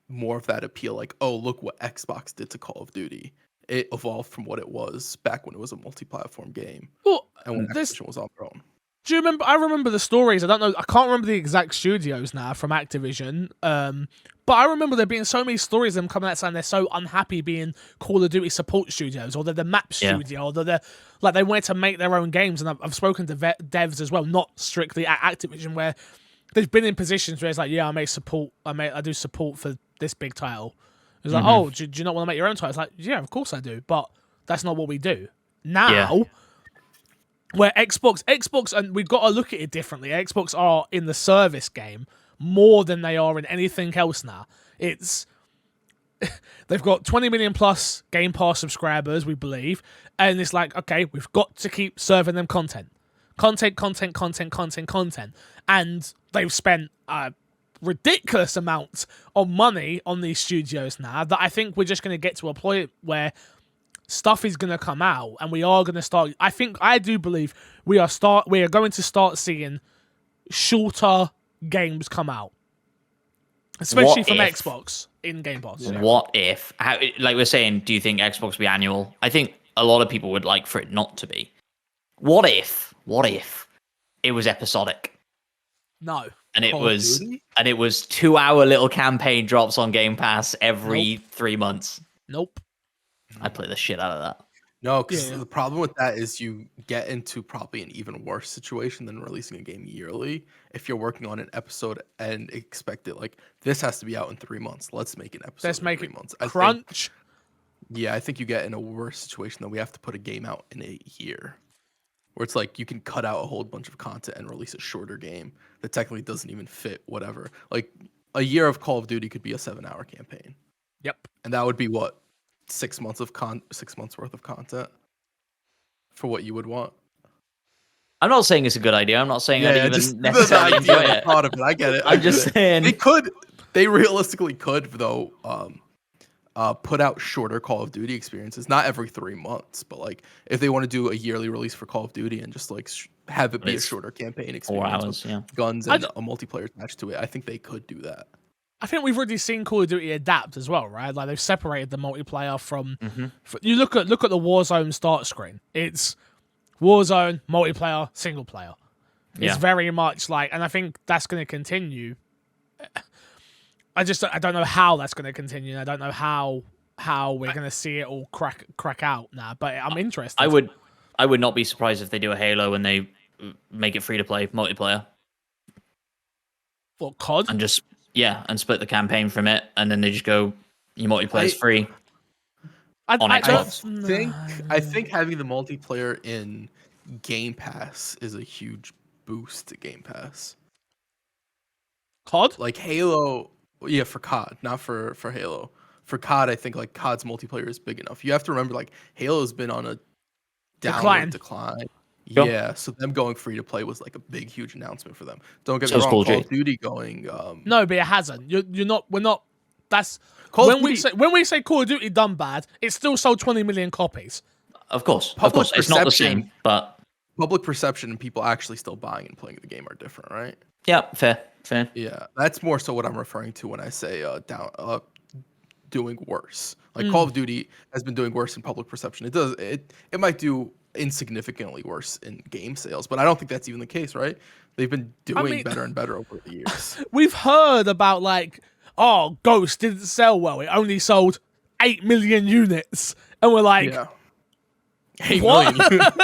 more of that appeal. Like, oh, look what Xbox did to Call of Duty. It evolved from what it was back when it was a multi-platform game Well, and when Activision was on their own. do you remember? I remember the stories. I don't know. I can't remember the exact studios now from Activision. But I remember there being so many stories of them coming out saying they're so unhappy being Call of Duty support studios, or they're the map studio, or they're like they wanted to make their own games. And I've spoken to devs as well, not strictly at Activision, where they've been in positions where it's like, yeah, I do support for this big title. It's like, oh, do you not want to make your own title? It's like, yeah, of course I do, but that's not what we do now. Where Xbox, and we've got to look at it differently. Xbox are in the service game more than they are in anything else now. It's they've got 20 million plus Game Pass subscribers, we believe, and it's like, okay, we've got to keep serving them content, and they've spent ridiculous amounts of money on these studios now that I think we're just going to get to a point where stuff is going to come out and we are going to start. I do believe we are going to start seeing shorter games come out, especially from Xbox in Game Pass. Yeah. What if, like we're saying, do you think Xbox will be annual? I think a lot of people would like for it not to be. What if it was episodic? No. And it was 2-hour little campaign drops on Game Pass every 3 months. Nope. I'd play the shit out of that. No, because the problem with that is you get into probably an even worse situation than releasing a game yearly. If you're working on an episode and expect it, like, this has to be out in 3 months. Let's make an episode in 3 months. Crunch. I think you get in a worse situation than we have to put a game out in a year. Where it's like you can cut out a whole bunch of content and release a shorter game that technically doesn't even fit whatever. Like, a year of Call of Duty could be a 7-hour campaign. Yep. And that would be what? 6 months of 6 months worth of content for what you would want. I'm not saying it's a good idea. I'm not saying I'd even necessarily enjoy it. Thought of it. I get it. I'm just saying they realistically could though put out shorter Call of Duty experiences, not every 3 months, but like if they want to do a yearly release for Call of Duty and just like have it be a shorter campaign experience, 4 hours, guns and a multiplayer attached to it, I think they could do that. I think we've already seen Call of Duty adapt as well, right? Like they've separated the multiplayer from. You look at the Warzone start screen. It's Warzone, multiplayer, single player. It's very much like, and I think that's going to continue. I don't know how that's going to continue. I don't know how we're going to see it all crack out now. But I'm interested. I would not be surprised if they do a Halo and they make it free to play multiplayer. For COD? And just and split the campaign from it, and then they just go, your multiplayer is free on Xbox. I think having the multiplayer in Game Pass is a huge boost to Game Pass. COD? Like Halo, for COD, not for Halo. For COD, I think like COD's multiplayer is big enough. You have to remember, like, Halo's been on a downward decline. Sure. Yeah, so them going free to play was like a big, huge announcement for them. Don't get me wrong, Call of Duty going. No, but it hasn't. You're not. We're not. That's when we say Call of Duty done bad. It still sold 20 million copies. Of course, it's not the same, but public perception and people actually still buying and playing the game are different, right? Yeah, fair. Yeah, that's more so what I'm referring to when I say doing worse. Like Call of Duty has been doing worse in public perception. It might do insignificantly worse in game sales, but I don't think that's even the case, right? They've been doing better and better over the years. We've heard about like, oh, Ghost didn't sell well. It only sold 8 million units, and we're like, 8 million units.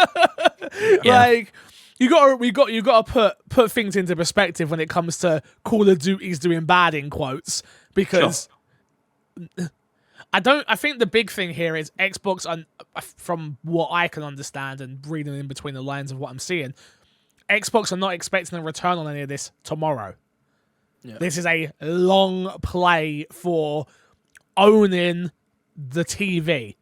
Like, you gotta put things into perspective when it comes to Call of Duty's doing bad in quotes, because I think the big thing here is Xbox, from what I can understand and reading in between the lines of what I'm seeing, Xbox are not expecting a return on any of this tomorrow. Yeah. This is a long play for owning the TV.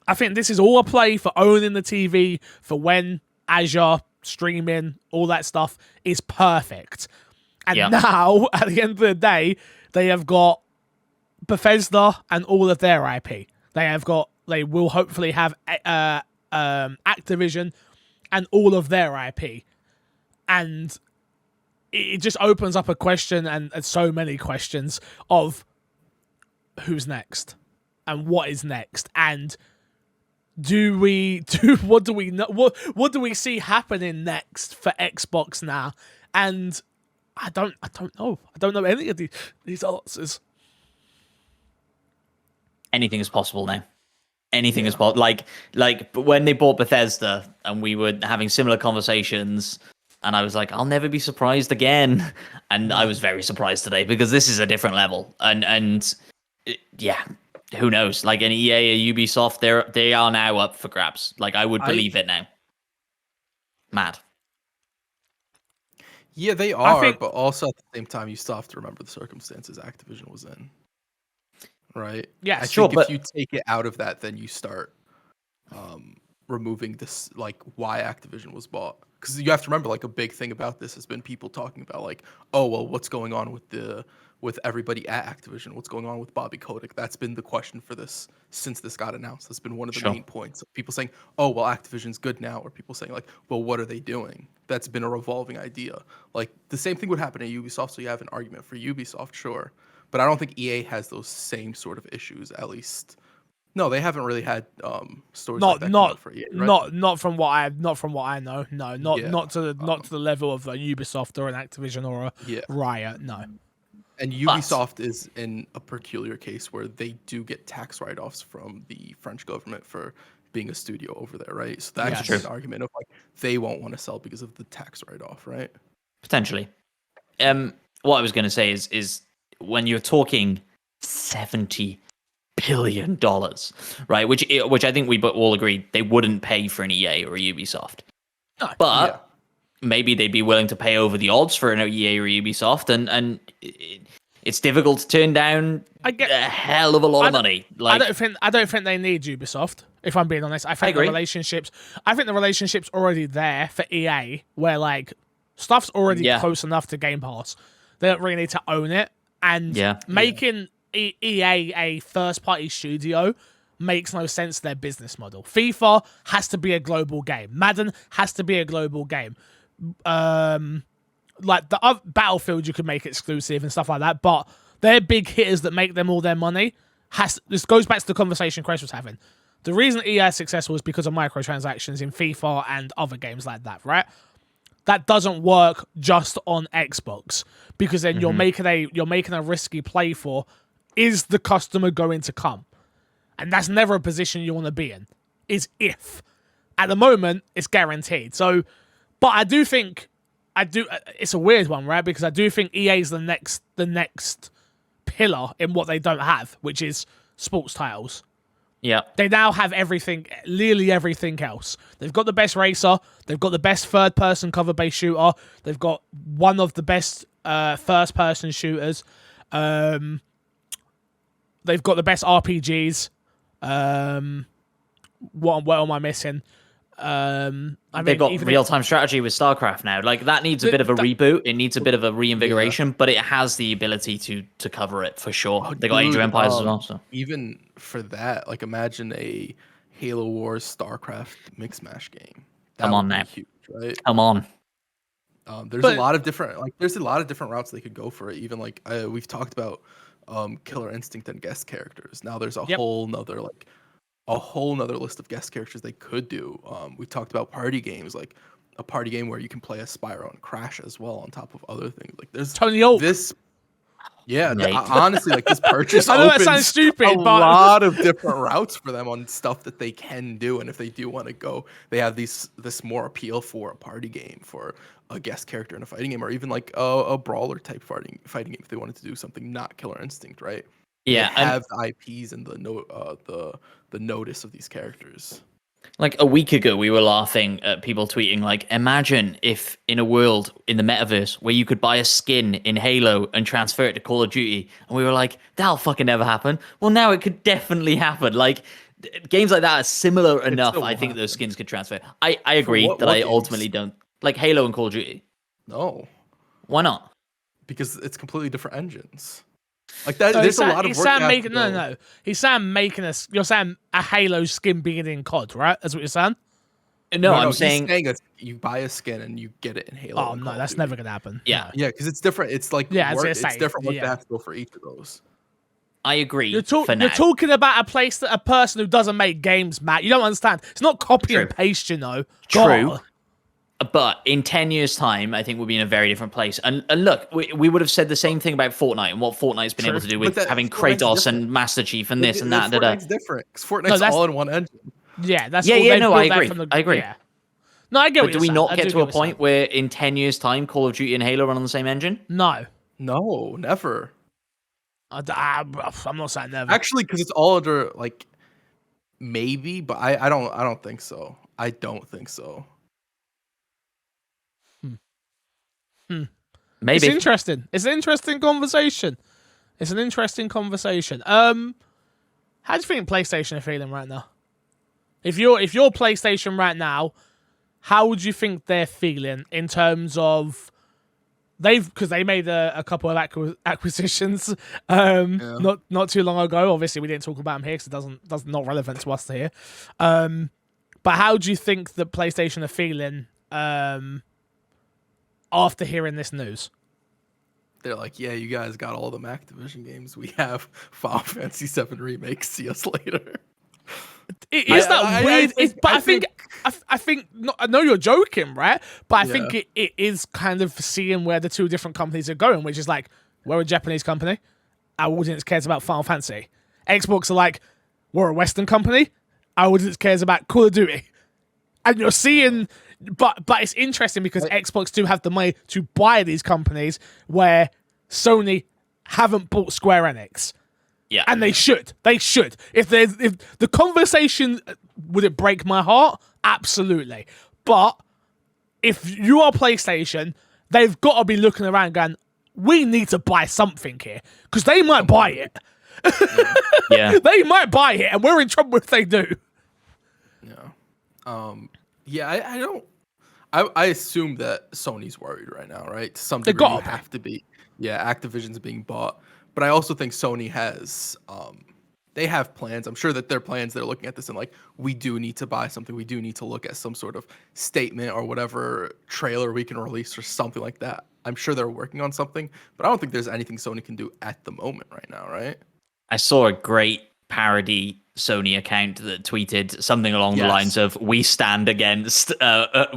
I think this is all a play for owning the TV for when Azure, streaming, all that stuff is perfect. And now, at the end of the day, they have got Bethesda and all of their IP. They will hopefully have Activision and all of their IP. And it just opens up a question and so many questions of who's next and what is next, and what do we see happening next for Xbox now? And I don't know. I don't know any of these answers. Anything is possible now. Anything is possible. Like when they bought Bethesda, and we were having similar conversations, and I was like, I'll never be surprised again. And I was very surprised today, because this is a different level. And yeah, who knows? Like an EA, a Ubisoft, they are now up for grabs. Like I would believe it now. Mad. Yeah, they are, but also at the same time, you still have to remember the circumstances Activision was in. Right? Yeah, I sure. think if you take it out of that, then you start removing this, like, why Activision was bought. Because you have to remember, like, a big thing about this has been people talking about, like, oh, well, what's going on with everybody at Activision? What's going on with Bobby Kotick? That's been the question for this since this got announced. That's been one of the main points. People saying, oh, well, Activision's good now, or people saying, like, well, what are they doing? That's been a revolving idea. Like, the same thing would happen at Ubisoft, so you have an argument for Ubisoft, sure. But I don't think EA has those same sort of issues, at least. No, they haven't really had stories like that come out for EA, right? Not from what I know. No, not to the level of a Ubisoft or an Activision or a Riot. No. And Ubisoft is in a peculiar case where they do get tax write-offs from the French government for being a studio over there, right? So that's an argument of, like, they won't want to sell because of the tax write-off, right? Potentially. What I was going to say is when you're talking $70 billion, right? Which I think we all agreed they wouldn't pay for an EA or a Ubisoft. No. But maybe they'd be willing to pay over the odds for an EA or Ubisoft, and it's difficult to turn down a hell of a lot of money. Like, I don't think they need Ubisoft, if I'm being honest. I think the relationship's already there for EA, where, like, stuff's already close enough to Game Pass. They don't really need to own it. And making EA a first-party studio makes no sense to their business model. FIFA has to be a global game. Madden has to be a global game. Like the other Battlefield, you can make exclusive and stuff like that, but they're big hitters that make them all their money. This goes back to the conversation Chris was having. The reason EA is successful is because of microtransactions in FIFA and other games like that, right? That doesn't work just on Xbox, because then you're making a risky play for, is the customer going to come? And that's never a position you want to be in. Is if. At the moment, it's guaranteed. So, but I do think it's a weird one, right? Because I do think EA is the next pillar in what they don't have, which is sports titles. Yeah. They now have everything, literally everything else. They've got the best racer. They've got the best third-person cover-based shooter. They've got one of the best first-person shooters. They've got the best RPGs. What am I missing? They've got real-time strategy with StarCraft now. Like, that needs a bit of a reboot. It needs a bit of a reinvigoration, but it has the ability to cover it for sure. They got Age of Empires as well. So. Even for that, like, imagine a Halo Wars StarCraft mix mash game. Come on now, huge, right? Come on. There's a lot of different routes they could go for it. Even like we've talked about Killer Instinct and guest characters. Now there's a whole nother list of guest characters they could do. We talked about party games, like a party game where you can play as Spyro and Crash as well on top of other things. Like there's Tony Hawk. Honestly, like this purchase I know opens that sounds stupid, a but lot of different routes for them on stuff that they can do. And if they do want to go, they have this more appeal for a party game, for a guest character in a fighting game, or even like a brawler type fighting game if they wanted to do something not Killer Instinct, right? Yeah, they have the IPs and the notice of these characters. like a week ago, we were laughing at people tweeting, like, imagine if in a world in the metaverse where you could buy a skin in Halo and transfer it to Call of Duty. And we were like, that'll fucking never happen. Well, now it could definitely happen. Like, games like that are similar enough. still I will think those happen. skins could transfer. I agree what- that what I games? ultimately don't. Like Halo and Call of Duty. No, Why not? because it's completely different engines. Like that, No, there's a lot of work. No. He's saying making a. You're saying a Halo skin being in COD, right? That's what you're saying. No, I'm he's saying you buy a skin and you get it in Halo. Oh and no, Call of that's Duty. never gonna happen. Yeah. No. Yeah, because it's different. It's like Yeah, it's it's different what yeah. they have to go for each of those. I agree. You're for now. talking about a person who doesn't make games, Matt. You don't understand. It's not copy and True. paste, you know. True. God. But in 10 years' time, I think we'll be in a very different place. And look, we would have said the same thing about Fortnite and what Fortnite's been able to do with having Fortnite's Kratos different. and Master Chief and this and that. Fortnite's different because Fortnite's that's- all in one engine. Yeah, that's Yeah, all yeah, they've no, built I that agree. from the- I agree. Yeah. No, I get But what do you're we saying. not I get do to a what you're point where in 10 years' time, Call of Duty and Halo run on the same engine? saying. No. No, never. I'm not saying never. Actually, because it's all under like maybe, but I don't think so. I don't think so. Maybe. It's interesting. It's an interesting conversation. It's an interesting conversation. How do you think PlayStation are feeling right now? If you're PlayStation right now, how would you think they're feeling in terms of because they made a couple of acquisitions not too long ago. Obviously, we didn't talk about them here because it not relevant to us to hear. But how do you think that PlayStation are feeling after hearing this news? They're like, yeah, you guys got all them Activision games. We have Final Fantasy VII Remake. See us later. It is that weird. I think. I know you're joking, right? But I think it is kind of seeing where the two different companies are going, which is like, we're a Japanese company. Our audience cares about Final Fantasy. Xbox are like, we're a Western company. Our audience cares about Call of Duty. And you're seeing, but it's interesting because Xbox do have the money to buy these companies where Sony haven't bought Square Enix. Yeah. And they should. They should. If the conversation, would it break my heart? Absolutely. But if you are PlayStation, they've got to be looking around going, we need to buy something here. Because they might buy it. Yeah. They might buy it, and we're in trouble if they do. Yeah. I don't. I assume that Sony's worried right now, right? To some They degree, gotta you be. have to be. Yeah, Activision's being bought, but I also think Sony has. They have plans. I'm sure that their plans. They're looking at this and like, we do need to buy something. We do need to look at some sort of statement or whatever trailer we can release or something like that. I'm sure they're working on something, but I don't think there's anything Sony can do at the moment right now, right? I saw a great parody Sony account that tweeted something along the lines of, we stand against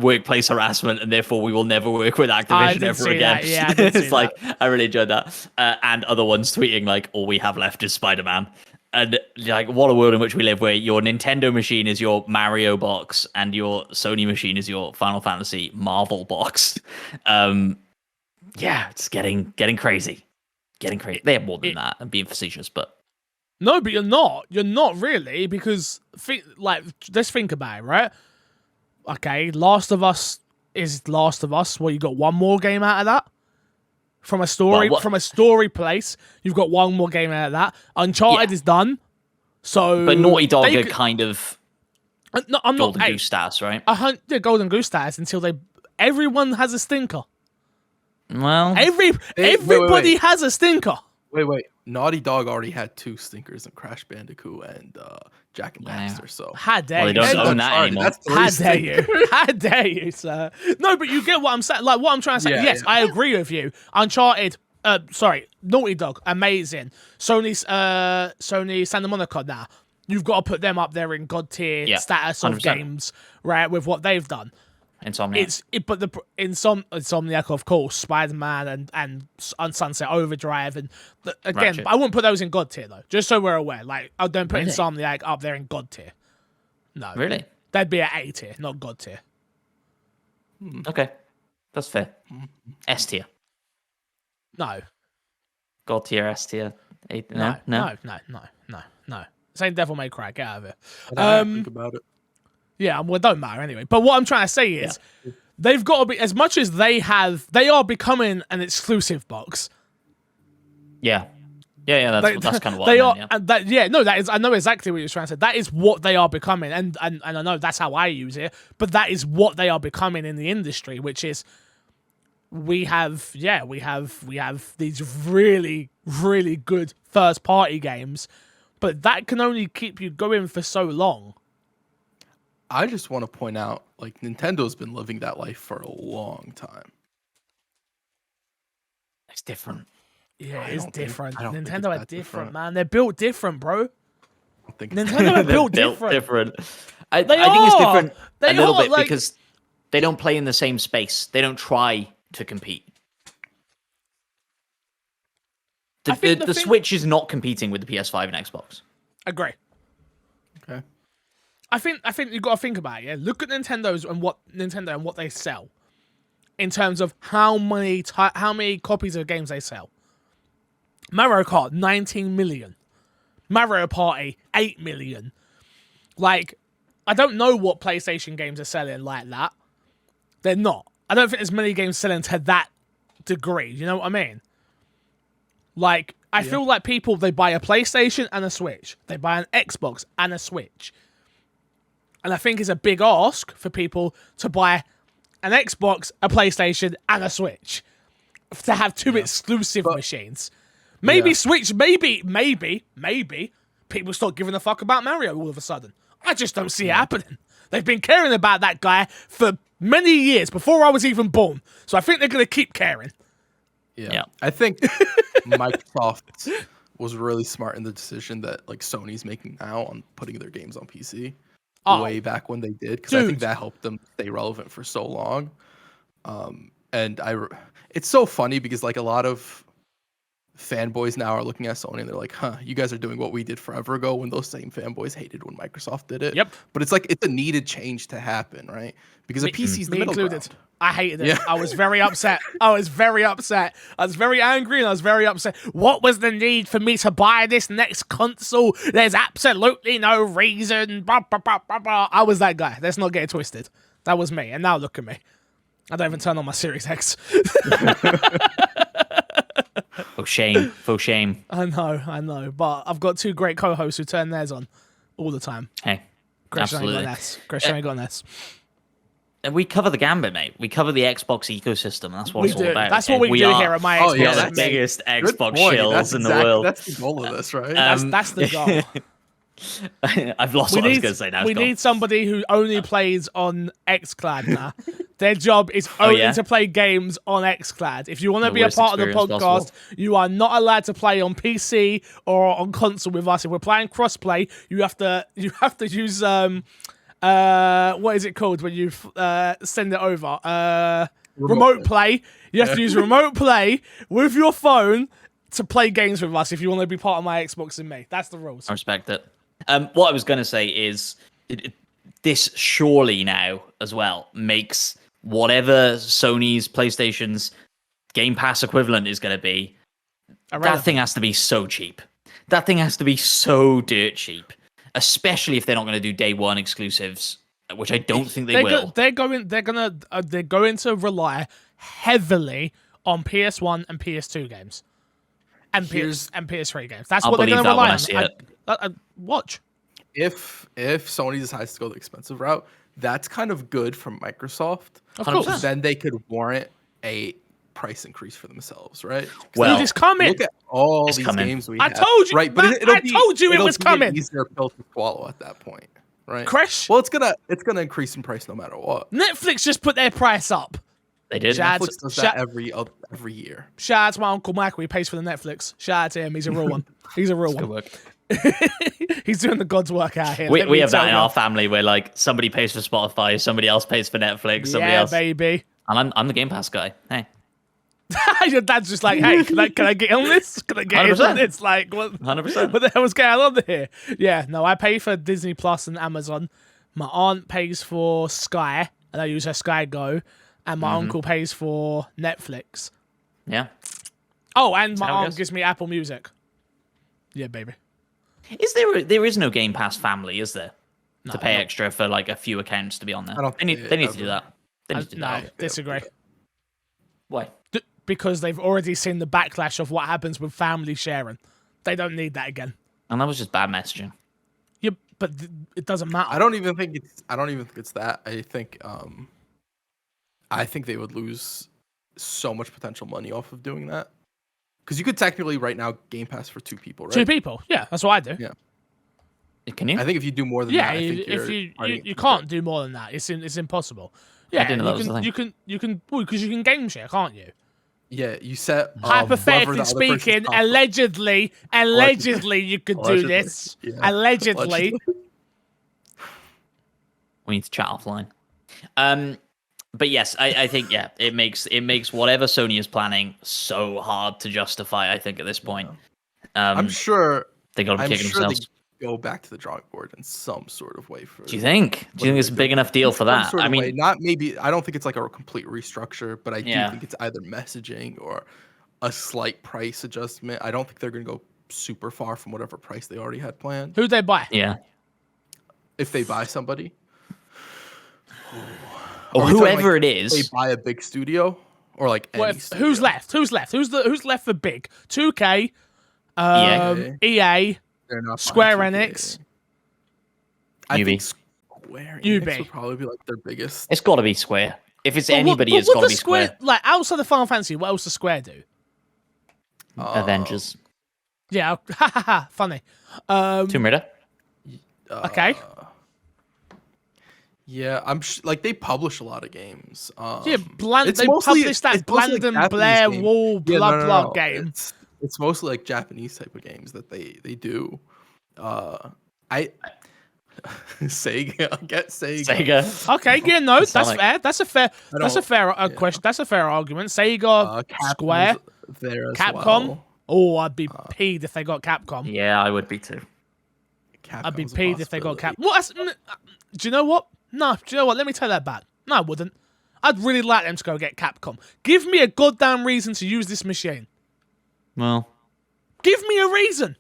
workplace harassment and therefore we will never work with Activision ever again. That. Yeah, I did see it's like, I really enjoyed that. And other ones tweeting like, all we have left is Spider-Man. And like, what a world in which we live, where your Nintendo machine is your Mario box and your Sony machine is your Final Fantasy Marvel box. Yeah, it's getting crazy. Getting crazy. They have more than that. I'm being facetious, but No, but you're not. You're not really, because let's think about it, right? Okay, Last of Us is Last of Us. Well, you got one more game out of that from a story place. You've got one more game out of that. Uncharted is done. So, but Naughty Dog are kind of no, I'm Golden not Goose status, right? the Golden Goose status until everyone has a stinker. Well, Everybody has a stinker. Wait. Naughty Dog already had 2 stinkers in Crash Bandicoot and Jack and Daxter. So how dare they don't you? own that anymore. That's How dare you? How dare you, sir? No, but you get what I'm saying. Like, what I'm trying to say. Yeah, Yes, yeah. I agree with you. Uncharted. Naughty Dog, amazing. Sony Santa Monica now. You've got to put them up there in god tier status of 100%. games, right? With what they've done. Insomniac. Insomniac, of course, Spider-Man and Sunset Overdrive, and again, Ratchet. but I wouldn't put those in god tier though. Just so we're aware, like I don't put Really? Insomniac up there in god tier. No, Really? That'd be at A tier, not god tier. Okay, that's fair. S tier, No, God tier, S tier. No, no. No. Same Devil May Cry. Get out of it. Think about it. Yeah, well, it don't matter anyway. But what I'm trying to say is, they've got to be, as much as they are becoming an exclusive box. Yeah. That's kind of what they I are. meant, And that is. I know exactly what you're trying to say. That is what they are becoming, and I know that's how I use it. But that is what they are becoming in the industry, which is we have these really, really good first party games, but that can only keep you going for so long. I just want to point out, like, Nintendo's been living that life for a long time. It's different. Yeah, it's different. I don't think Nintendo it's are that different, man. They're built different, bro. I think Nintendo are built different. I think it's different a little bit like, because they don't play in the same space. They don't try to compete. The Switch is not competing with the PS5 and Xbox. Agree. Okay. I think you got to think about it. Yeah, look at Nintendo and what they sell, in terms of how many copies of games they sell. Mario Kart 19 million, Mario Party 8 million. Like, I don't know what PlayStation games are selling like that. They're not. I don't think there's many games selling to that degree. You know what I mean? Like, I feel like people, they buy a PlayStation and a Switch. They buy an Xbox and a Switch. And I think it's a big ask for people to buy an Xbox, a PlayStation, and a Switch. To have two exclusive machines. Maybe Switch, maybe people start giving a fuck about Mario all of a sudden. I just don't see it happening. They've been caring about that guy for many years, before I was even born. So I think they're going to keep caring. Yeah. I think Microsoft was really smart in the decision that, like, Sony's making now on putting their games on PC. Way back when they did, because I think that helped them stay relevant for so long. It's so funny because, like, a lot of fanboys now are looking at Sony and they're like, you guys are doing what we did forever ago, when those same fanboys hated when Microsoft did it. Yep. But it's like, it's a needed change to happen, right? Because a PC's the middle ground. I hated it. Yeah. I was very upset. I was very angry, and I was very upset. What was the need for me to buy this next console? There's absolutely no reason. Blah, blah, blah, blah, blah. I was that guy. Let's not get it twisted. That was me. And now look at me. I don't even turn on my Series X. For shame. I know. But I've got two great co-hosts who turn theirs on all the time. Hey, Gresh absolutely. only got an S. And we cover the gambit, mate. We cover the Xbox ecosystem. That's what it's all about. That's what we do here at my Xbox. We are the biggest Xbox shills in the world. That's the goal of this, right? That's the goal. I've lost what I was going to say now. We need somebody who only plays on XCloud now. Their job is only to play games on XCloud. If you want to be a part of the podcast, you are not allowed to play on PC or on console with us. If we're playing crossplay, you have to use what is it called when you send it over? Remote play. You have to use remote play with your phone to play games with us if you want to be part of my Xbox and me. That's the rules. I respect it. What I was going to say is this surely now as well makes whatever Sony's, PlayStation's Game Pass equivalent is going to be, that thing has to be so cheap. That thing has to be so dirt cheap, especially if they're not going to do day one exclusives, which I don't think they will. They're going to rely heavily on PS1 and PS2 games. And PS3 games. That's what they're going to rely on. Watch. If Sony decides to go the expensive route, that's kind of good for Microsoft. Of course. Then they could warrant a price increase for themselves, right? Well, it's coming. Look at all these games we have. I told you, right? But I told you it was coming. An easier pill to swallow at that point, right? Crash. Well, it's gonna increase in price no matter what. Netflix just put their price up. They did. Netflix does that every year. Shout out to my Uncle Michael. He pays for the Netflix. Shout out to him. He's a real one. He's a real one. Work. He's doing the God's work out here. We have that in our family where, like, somebody pays for Spotify, somebody else pays for Netflix, somebody else. Baby. And I'm the Game Pass guy. Hey. Your dad's just like, hey, can I get on this? Can I get 100%. on this? Like, what? 100%. What the hell is going on here? Yeah, no, I pay for Disney Plus and Amazon. My aunt pays for Sky, and I use her Sky Go, and my uncle pays for Netflix. Yeah. Oh, and my aunt gives me Apple Music. Yeah, baby. There is no Game Pass family, is there? To pay extra for like a few accounts to be on there. I don't They need to do that. They need to do No, that. disagree. Why? Because they've already seen the backlash of what happens with family sharing. They don't need that again. And that was just bad messaging. Yeah, but it doesn't matter. I don't even think it's that. I think they would lose so much potential money off of doing that. Because you could technically right now Game Pass for 2 people, right? 2 people. Yeah, that's what I do. Yeah. Can you? I think if you do more than Yeah, that, I think you can't do more than that. It's impossible. Yeah, didn't know that was the thing. you can because you can game share, can't you? Yeah, you set Hypothetically speaking, allegedly, you could do this. Yeah. Allegedly. We need to chat offline. But yes, I think it makes whatever Sony is planning so hard to justify. I think at this point, I'm sure they got to kick themselves. They go back to the drawing board in some sort of way. Do you think? Do you think it's a big enough deal for that? I mean, not maybe. I don't think it's like a complete restructure, but I do think it's either messaging or a slight price adjustment. I don't think they're going to go super far from whatever price they already had planned. Who'd they buy? Yeah. If they buy somebody. Or whoever it is. They buy a big studio or like any studio. Who's left? Who's left for big? 2K, EA, Square Enix. I think Square Enix would probably be like their biggest. It's got to be Square. If it's anybody, it's got to be Square. Like outside of Final Fantasy, what else does Square do? Avengers. Yeah, funny. Tomb Raider. Okay. Yeah, like they publish a lot of games. They published that Blandon Blair Wall blah game. It's mostly like Japanese type of games that they do. Sega, get Sega. Okay, yeah, no, that's fair. That's a fair question. That's a fair argument. Sega, Square, Capcom. Well. Oh, I'd be peed if they got Capcom. Yeah, I would be too. I'd be peed if they got Capcom. Do you know what? No, do you know what? Let me take that back. No, I wouldn't. I'd really like them to go get Capcom. Give me a goddamn reason to use this machine. Well, give me a reason.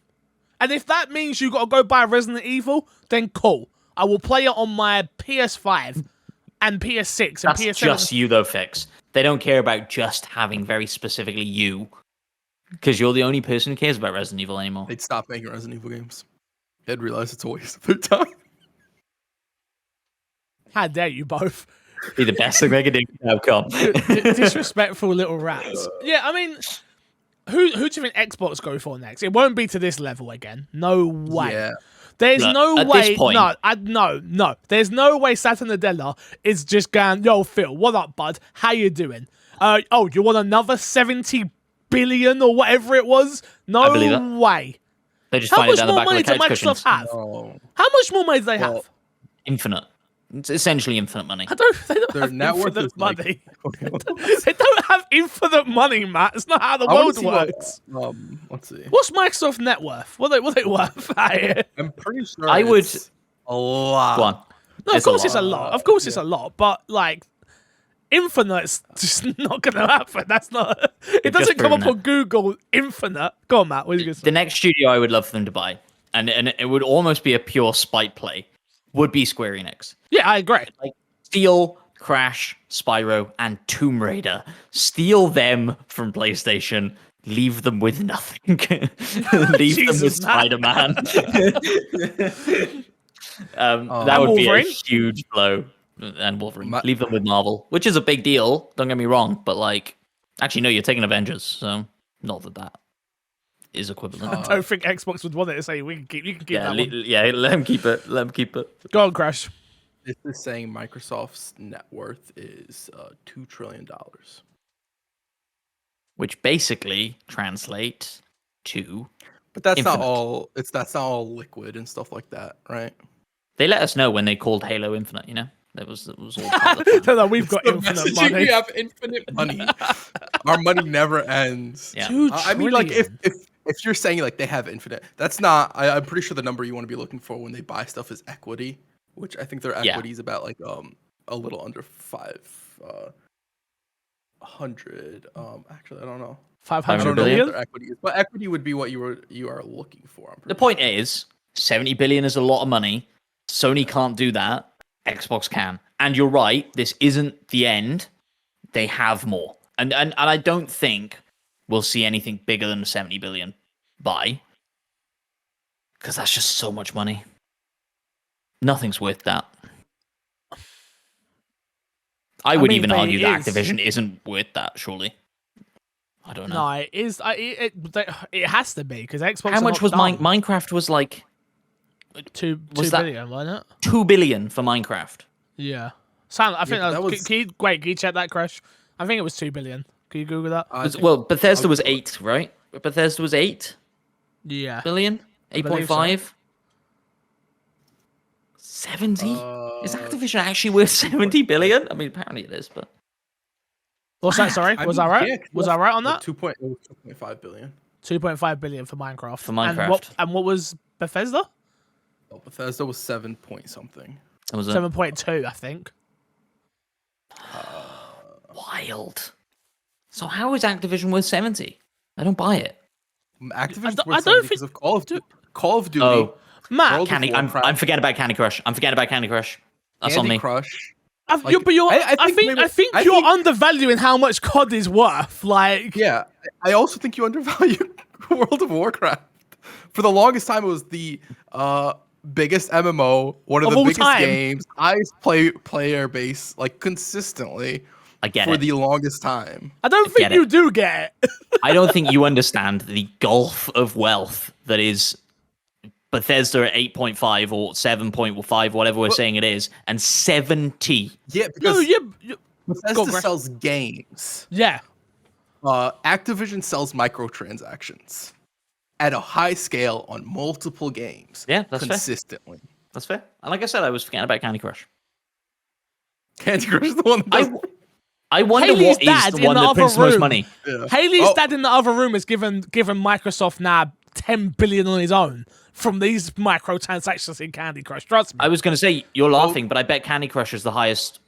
And if that means you got to go buy Resident Evil, then cool. I will play it on my PS5 and PS6 and PS7. That's just you though, Fix. They don't care about just having very specifically you, because you're the only person who cares about Resident Evil anymore. They'd stop making Resident Evil games. They'd realize it's a waste of their time. How dare you both? Be the best thing they could do. Capcom. Disrespectful little rats. Yeah, I mean, who do you think Xbox go for next? It won't be to this level again. No way. Yeah. There's no way. This point, no. There's no way Satya Nadella is just going, yo, Phil, what up, bud? How you doing? You want another 70 billion or whatever it was? No way. They just find it down the back of the couch Microsoft cushions. have? No. How much more money do they have? Infinite. It's essentially infinite money. They don't have infinite money. They don't have infinite money, Matt. It's not how the world works. Let's see. What's Microsoft net worth? What are they worth out here? I'm pretty sure I would a lot. Go on. No, of course it's a lot. Of course it's a lot. But like infinite's just not gonna happen. That's not it doesn't come up on Google infinite. Go on, Matt. What are you gonna say? The next studio I would love for them to buy, and it would almost be a pure spite play, would be Square Enix. Yeah, I agree. Like steal Crash, Spyro, and Tomb Raider. Steal them from PlayStation. Leave them with nothing. Leave them with Spider-Man. That would be a huge blow. And Wolverine. Leave them with Marvel, which is a big deal. Don't get me wrong, but like, actually, no, you're taking Avengers, so not that is equivalent. I don't think Xbox would want it to say you can keep that one. Yeah, let them keep it. Let them keep it. Go on, Crash. This is saying Microsoft's net worth is $2 trillion. Which basically translates to. But that's infinite. not all. That's not all liquid and stuff like that, right? They let us know when they called Halo Infinite. You know, it was all part of the plan. No, we've got infinite money. We have infinite money. Our money never ends. Yeah. I mean, like if you're saying like they have infinite, that's not. I'm pretty sure the number you want to be looking for when they buy stuff is equity, which I think their equity is about like a little under 500. Actually, I don't know. I 500 don't know billion? what billion. their equity is, but equity would be what you are looking for. I'm The pretty point is, 70 billion is a lot of money. Sony can't do that. Xbox can. And you're right, this isn't the end. They have more. And I don't think we'll see anything bigger than 70 billion by. Because that's just so much money. Nothing's worth that. I would mean, even but argue it that is. Activision isn't worth that, surely. I don't know. No, it is. It has to be because Xbox. How are much not was done. Minecraft was like Two was that- billion, wasn't it? 2 billion for Minecraft. Yeah. Sam, I think but that was. that was- Wait, can you check that, Crash? I think it was 2 billion. Can you Google that? I think- Well, Bethesda I'll was Google it. 8, right? Bethesda was 8 Yeah. billion? believe so. 8.5? 70? Is Uh, Activision actually worth 70 billion? I mean, apparently it is, but What's that? Sorry, I was mean, I right? yeah, Was I right on that? 2.5 billion. 2.5 billion for Minecraft. For And what was Bethesda? Well, Bethesda was 7 point something. it was a 7.2, I think. wild. So how is Activision worth 70? I don't buy it. Activision's I worth don't 70 think- because of Call of Duty. Oh, Matt, World of I'm Warcraft, forgetting about Candy Crush. I'm forgetting about Candy Crush. That's on Candy me. Crush. I've, like, you're, but you're, I I think think maybe- I you're think- undervaluing how much COD is worth. Like, Yeah, I also think you undervalue World of Warcraft. For the longest time, it was the biggest MMO, one of Of the all biggest time. games, highest player base, like consistently I get for it. the longest time. I don't get think it. you do get it. I don't think you understand the gulf of wealth that is Bethesda at 8.5 or 7.5, whatever we're saying it is, and 70. Yeah, No, because yeah, Bethesda Greg. sells games. yeah. Activision sells microtransactions at a high scale on multiple games. Yeah, that's fair. consistently. That's fair. And like I said, I was forgetting about Candy Crush. Candy Crush is the one that does. I wonder Haley's what is dad the in one the that other prints the most room. money. Yeah. Haley's Oh, dad in the other room has given Microsoft now 10 billion on his own from these microtransactions in Candy Crush. Trust me. I was going to say, you're laughing, but I bet Candy Crush is the highest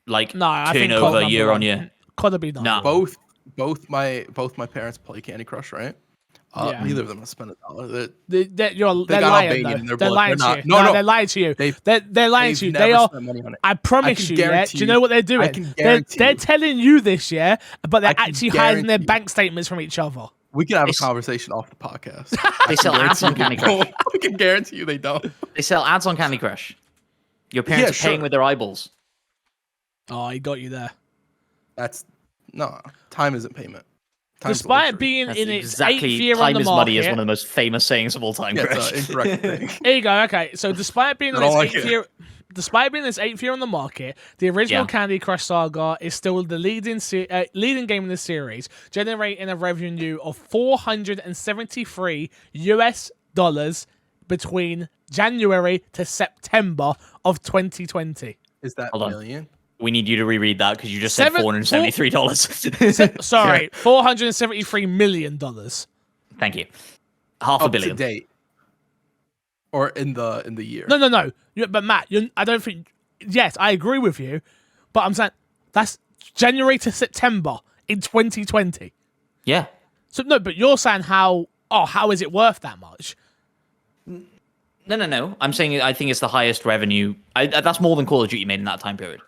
like No, I think COD turnover number year one. on year. Could have been Nah. both my parents play Candy Crush, right? Yeah. Neither of them have spent $1. They're They lying. got Albanian Though. in their They're blood. lying They're to not. you. No, They're lying to you. They've- They're lying to They've you. never They are. spent money on it. I promise can you. Yeah. guarantee Do you know what they're I doing? can They're guarantee you. telling you this, yeah, but they're I can actually hiding their guarantee you. bank statements from each other. We can have a It's- conversation off the podcast. They sell ads on Candy Crush. I can guarantee you they don't. They sell ads on Candy Crush. Your parents are paying sure. with their eyeballs. Oh, he got you there. That's no time isn't payment. Time's Despite luxury. being That's in its exactly 8th year on time the is market. money is one of the most famous sayings of all time. Yeah, Crash. it's an incorrect thing. Here you go. Okay, so despite being in I its don't like eighth it. year, despite being its 8th year on the market, the original Yeah. Candy Crush Saga is still the leading game in the series, generating a revenue of $473 US between January to September of 2020. Is that Hold on. million? We need you to reread that because you just said $473. Sorry, $473 million. Thank you. Half a Up billion. to date, or in the year? No. But Matt, I don't think. Yes, I agree with you, but I'm saying that's January to September in 2020. Yeah. So no, but you're saying how is it worth that much? No. I'm saying I think it's the highest revenue. That's more than Call of Duty made in that time period.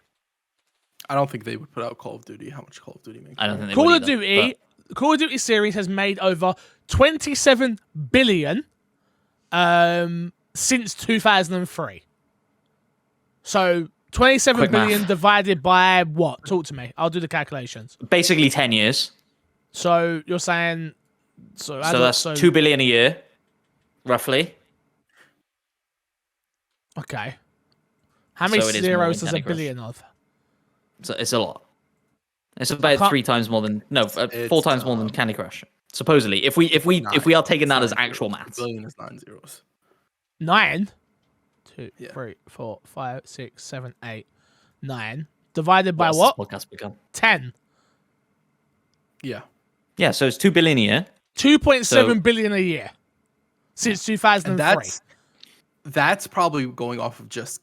I don't think they would put out Call of Duty. How much Call of Duty makes? I don't think they Call would of either, Duty, Call of Duty series has made over 27 billion since 2003. So 27 Quick billion math. divided by what? Talk to me. I'll do the calculations. but basically 10 years. So you're saying so So that's 2 billion a year, roughly. Okay. How many So it is more zeros than does a Candy Crush. billion of? So it's a lot. It's about can't- 3 times more than four It's, times more than Candy Crush. Supposedly, if we are taking that as actual maths. Billion is 9 zeros. 9, 2, Yeah. 3, 4, 5, 6, 7, 8, 9 divided by What's what? this podcast become? 10. Yeah. Yeah, so it's 2 billion a year. 2.7 So- billion a year since 2003. And that's probably going off of just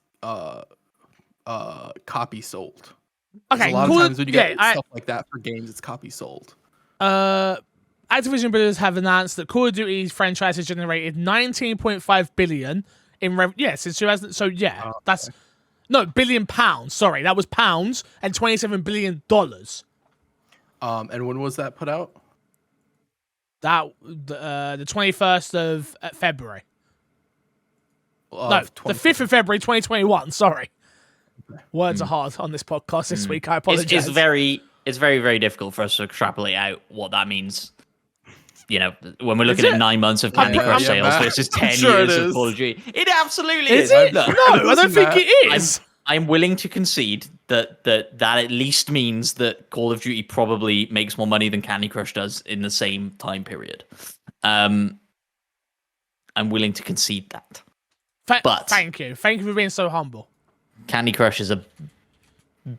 copy sold. 'Cause Okay, a lot Call of of- times when you yeah, get I- stuff like that for games, it's copy sold. Activision Blizzard have announced that Call of Duty franchise has generated 19.5 billion in since 2000. So that's no billion pounds. Sorry, that was pounds and $27 billion. And when was that put out? That the 21st of February. No, the 5th of February 2021. Sorry, words are hard on this podcast this week. I apologize. It's very, very difficult for us to extrapolate out what that means. You know, when we're looking at 9 months of Candy Crush sales versus 10 years of Call of Duty. It absolutely is. Is it? No, I don't think it is. I'm willing to concede that at least means that Call of Duty probably makes more money than Candy Crush does in the same time period. I'm willing to concede that. But thank you for being so humble. Candy Crush is a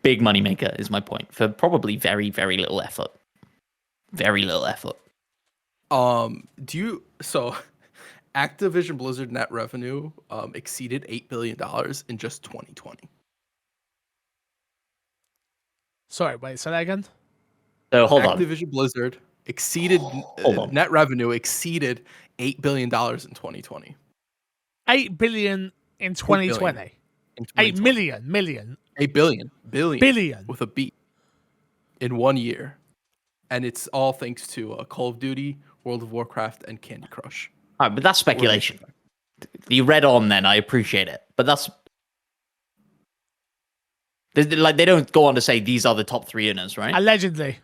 big moneymaker, is my point, for probably very, very little effort. Very little effort. Activision Blizzard net revenue exceeded $8 billion in just 2020. Sorry, wait, say that again? So hold on. Activision Blizzard net revenue exceeded $8 billion in 2020. 8 billion in 2020. 8 million. 8 billion. Billion. With a B. In 1 year. And it's all thanks to Call of Duty, World of Warcraft, and Candy Crush. All right, but that's speculation. You read on then, I appreciate it. But that's... they don't go on to say these are the top 3 earners, right? Allegedly.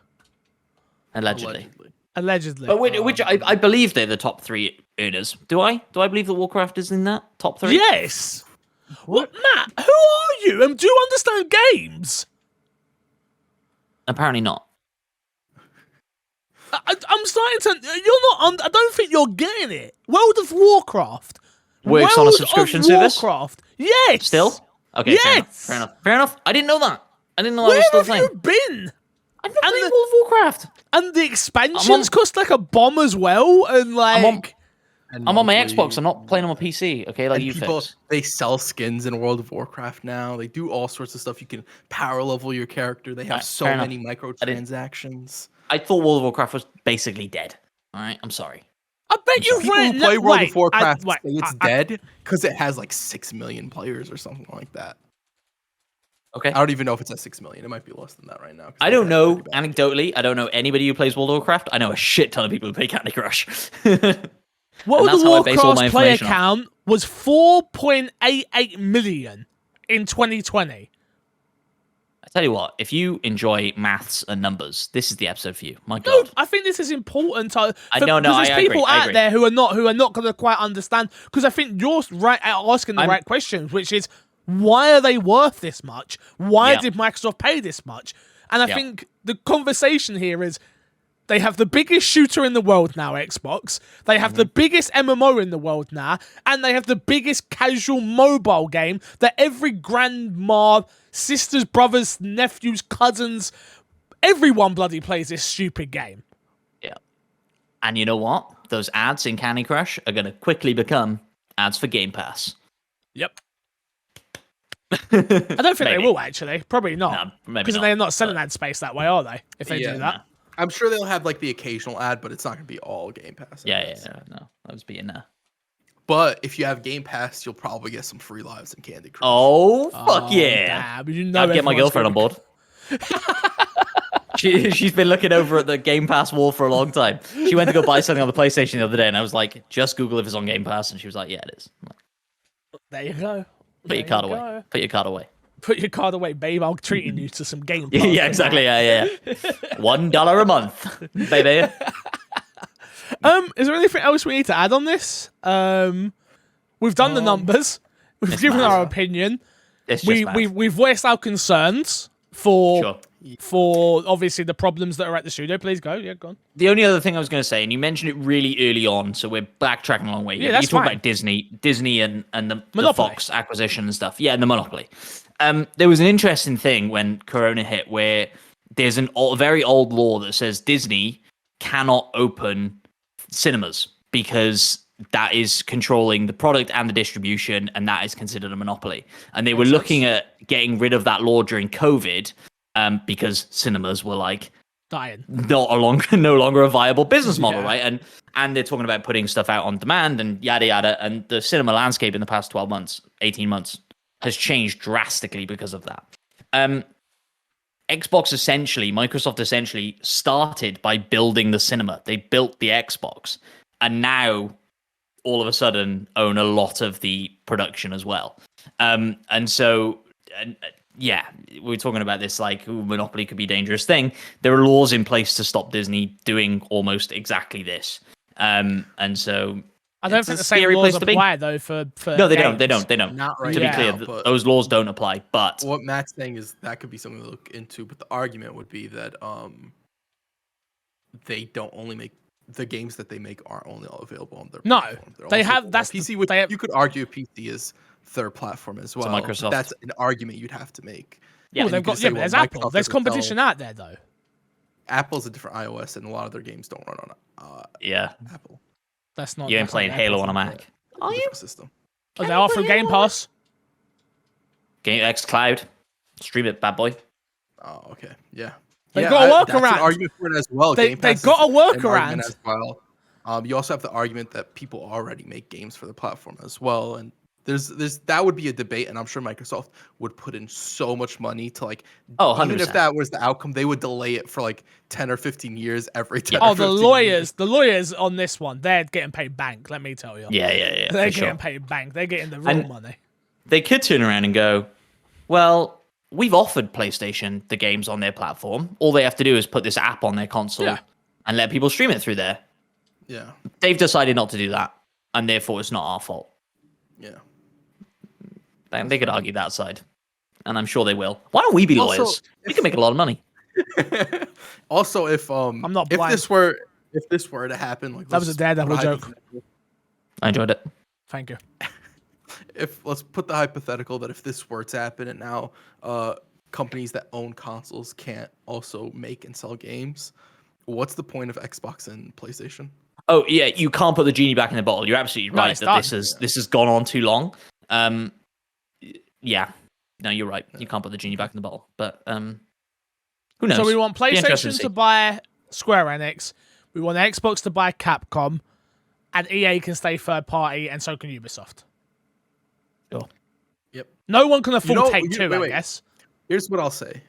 But which I believe they're the top 3 earners. Do I? Do I believe that Warcraft is in that top 3? Yes. What, Matt? Who are you? And do you understand games? Apparently not. I'm starting to. You're not. I don't think you're getting it. World of Warcraft works on a subscription service. Warcraft. Yes. Still. Okay. Yes. Fair enough. I didn't know that. I didn't know Where that was still a have thing. you been? I've not played World of Warcraft. And the expansions cost like a bomb as well. And like, I'm on my Xbox. I'm not playing on my PC. Okay, like you folks. They sell skins in World of Warcraft now. They do all sorts of stuff. You can power level your character. They have so many microtransactions. I thought World of Warcraft was basically dead. All right, I'm sorry. I bet you've People read. who play World of Warcraft say it's dead because it has like 6 million players or something like that. Okay. I don't even know if it's at 6 million. It might be less than that right now. I don't know. Anecdotally, I don't know anybody who plays World of Warcraft. I know a shit ton of people who play Candy Crush. World of Warcraft's player count was 4.88 million in 2020. I tell you what, if you enjoy maths and numbers, this is the episode for you. My God. No, I think this is important. There's I people agree, out there who are not going to quite understand, because I think you're right at asking the right questions, which is, why are they worth this much? Why did Microsoft pay this much? And I think the conversation here is, they have the biggest shooter in the world now, Xbox. They have the biggest MMO in the world now. And they have the biggest casual mobile game that every grandma, sisters, brothers, nephews, cousins, everyone bloody plays this stupid game. Yeah. And you know what? Those ads in Candy Crush are going to quickly become ads for Game Pass. Yep. I don't think they will, actually. Probably not. Because they're not selling ad space that way, are they? If they do that. I'm sure they'll have like the occasional ad, but it's not going to be all Game Pass. Yeah, no, I was being But if you have Game Pass, you'll probably get some free lives in Candy Crush. Oh, fuck yeah! Damn, I'll get my girlfriend on board. She's been looking over at the Game Pass wall for a long time. She went to go buy something on the PlayStation the other day, and I was like, "Just Google if it's on Game Pass," and she was like, "Yeah, it is." There you go. Put your card away. Put your card away. Put your card away, babe. I'm treating you to some Game Pass. Yeah, exactly. Yeah. $1 a month, baby. Is there anything else we need to add on this? We've done the numbers. We've given our opinion. We've voiced our concerns for obviously the problems that are at the studio. Please go. Yeah, go on. The only other thing I was going to say, and you mentioned it really early on, so we're backtracking a long way. Yeah, that's you talk fine. about Disney and the Fox acquisition and stuff. Yeah, and the monopoly. There was an interesting thing when Corona hit where there's a very old law that says Disney cannot open cinemas because that is controlling the product and the distribution, and that is considered a monopoly. And they were looking at getting rid of that law during COVID because cinemas were like, dying. no longer a viable business model, Yeah. right? And they're talking about putting stuff out on demand and yada yada. And the cinema landscape in the past 12 months, 18 months has changed drastically because of that. Microsoft essentially started by building the cinema. They built the Xbox, and now all of a sudden own a lot of the production as well. Yeah, we're talking about this like monopoly could be a dangerous thing. There are laws in place to stop Disney doing almost exactly this. And so I don't think the same laws apply though for no, they games. don't. They don't. Not right to be now, clear, but those laws don't apply. But what Matt's saying is that could be something to look into. But the argument would be that they don't only make the games that they make aren't only available on their platform. They have that's PC. You could argue PC is their platform as well. Microsoft. That's an argument you'd have to make. Yeah, they've got. Yeah, but there's Apple. There's competition out there though. Apple's a different iOS, and a lot of their games don't run on Apple. That's not. You ain't playing Halo on a Mac. Are you? System. Oh, they are through Game Pass. Game X Cloud, stream it, bad boy. Oh, okay, yeah. They've got a workaround. That's an argument for it as well. They've got a workaround as well. You also have the argument that people already make games for the platform as well, and there's that would be a debate, and I'm sure Microsoft would put in so much money to like. Oh, 100%. Even if that was the outcome, they would delay it for like 10 or 15 years every time. Oh, the lawyers on this one, they're getting paid bank. Let me tell you. Yeah. They're getting paid bank. They're getting the real money. They could turn around and go, well, we've offered PlayStation the games on their platform. All they have to do is put this app on their console and let people stream it through there. Yeah. They've decided not to do that, and therefore it's not our fault. Yeah. They could argue that side, and I'm sure they will. Why don't we be lawyers? We can make a lot of money. Also, if I'm not blind. if this were to happen, like that was a Daredevil joke. I enjoyed it. Thank you. Let's put the hypothetical that if this were to happen, and now companies that own consoles can't also make and sell games, what's the point of Xbox and PlayStation? Oh yeah, you can't put the genie back in the bottle. You're absolutely right that this has gone on too long. Yeah, no, you're right. You can't put the genie back in the bottle. But who knows? So we want PlayStation to buy Square Enix. We want Xbox to buy Capcom, and EA can stay third party, and so can Ubisoft. Sure. Yep. No one can afford Take-Two, I guess. Here's what I'll say.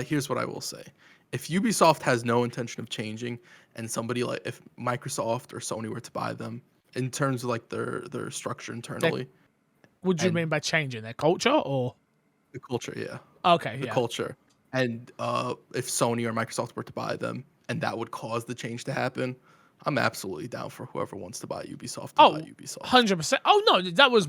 Here's what I will say. If Ubisoft has no intention of changing, and somebody like if Microsoft or Sony were to buy them, in terms of like their structure internally. What do you mean by changing their culture or the culture? Yeah. Okay. The culture, and if Sony or Microsoft were to buy them, and that would cause the change to happen, I'm absolutely down for whoever wants to buy Ubisoft. Buy Ubisoft. 100%. Oh no, that was.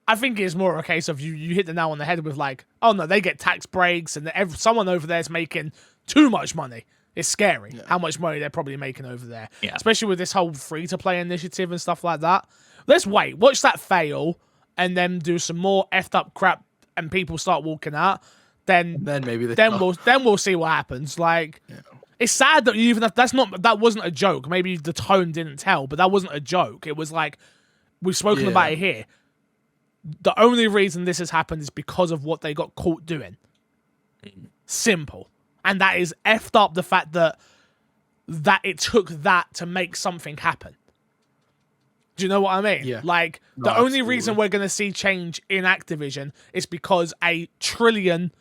I think it's more a case of you hit the nail on the head with like, oh no, they get tax breaks, and someone over there is making too much money. It's scary how much money they're probably making over there, especially with this whole free-to-play initiative and stuff like that. Let's wait, watch that fail, and then do some more effed up crap, and people start walking out. Then maybe we'll see what happens. Like, it's sad that you even that wasn't a joke. Maybe the tone didn't tell, but that wasn't a joke. It was like we've spoken about it here. The only reason this has happened is because of what they got caught doing. Simple. And that is effed up the fact that it took that to make something happen. Do you know what I mean? Yeah. Like, the only reason we're going to see change in Activision is because a $1 trillion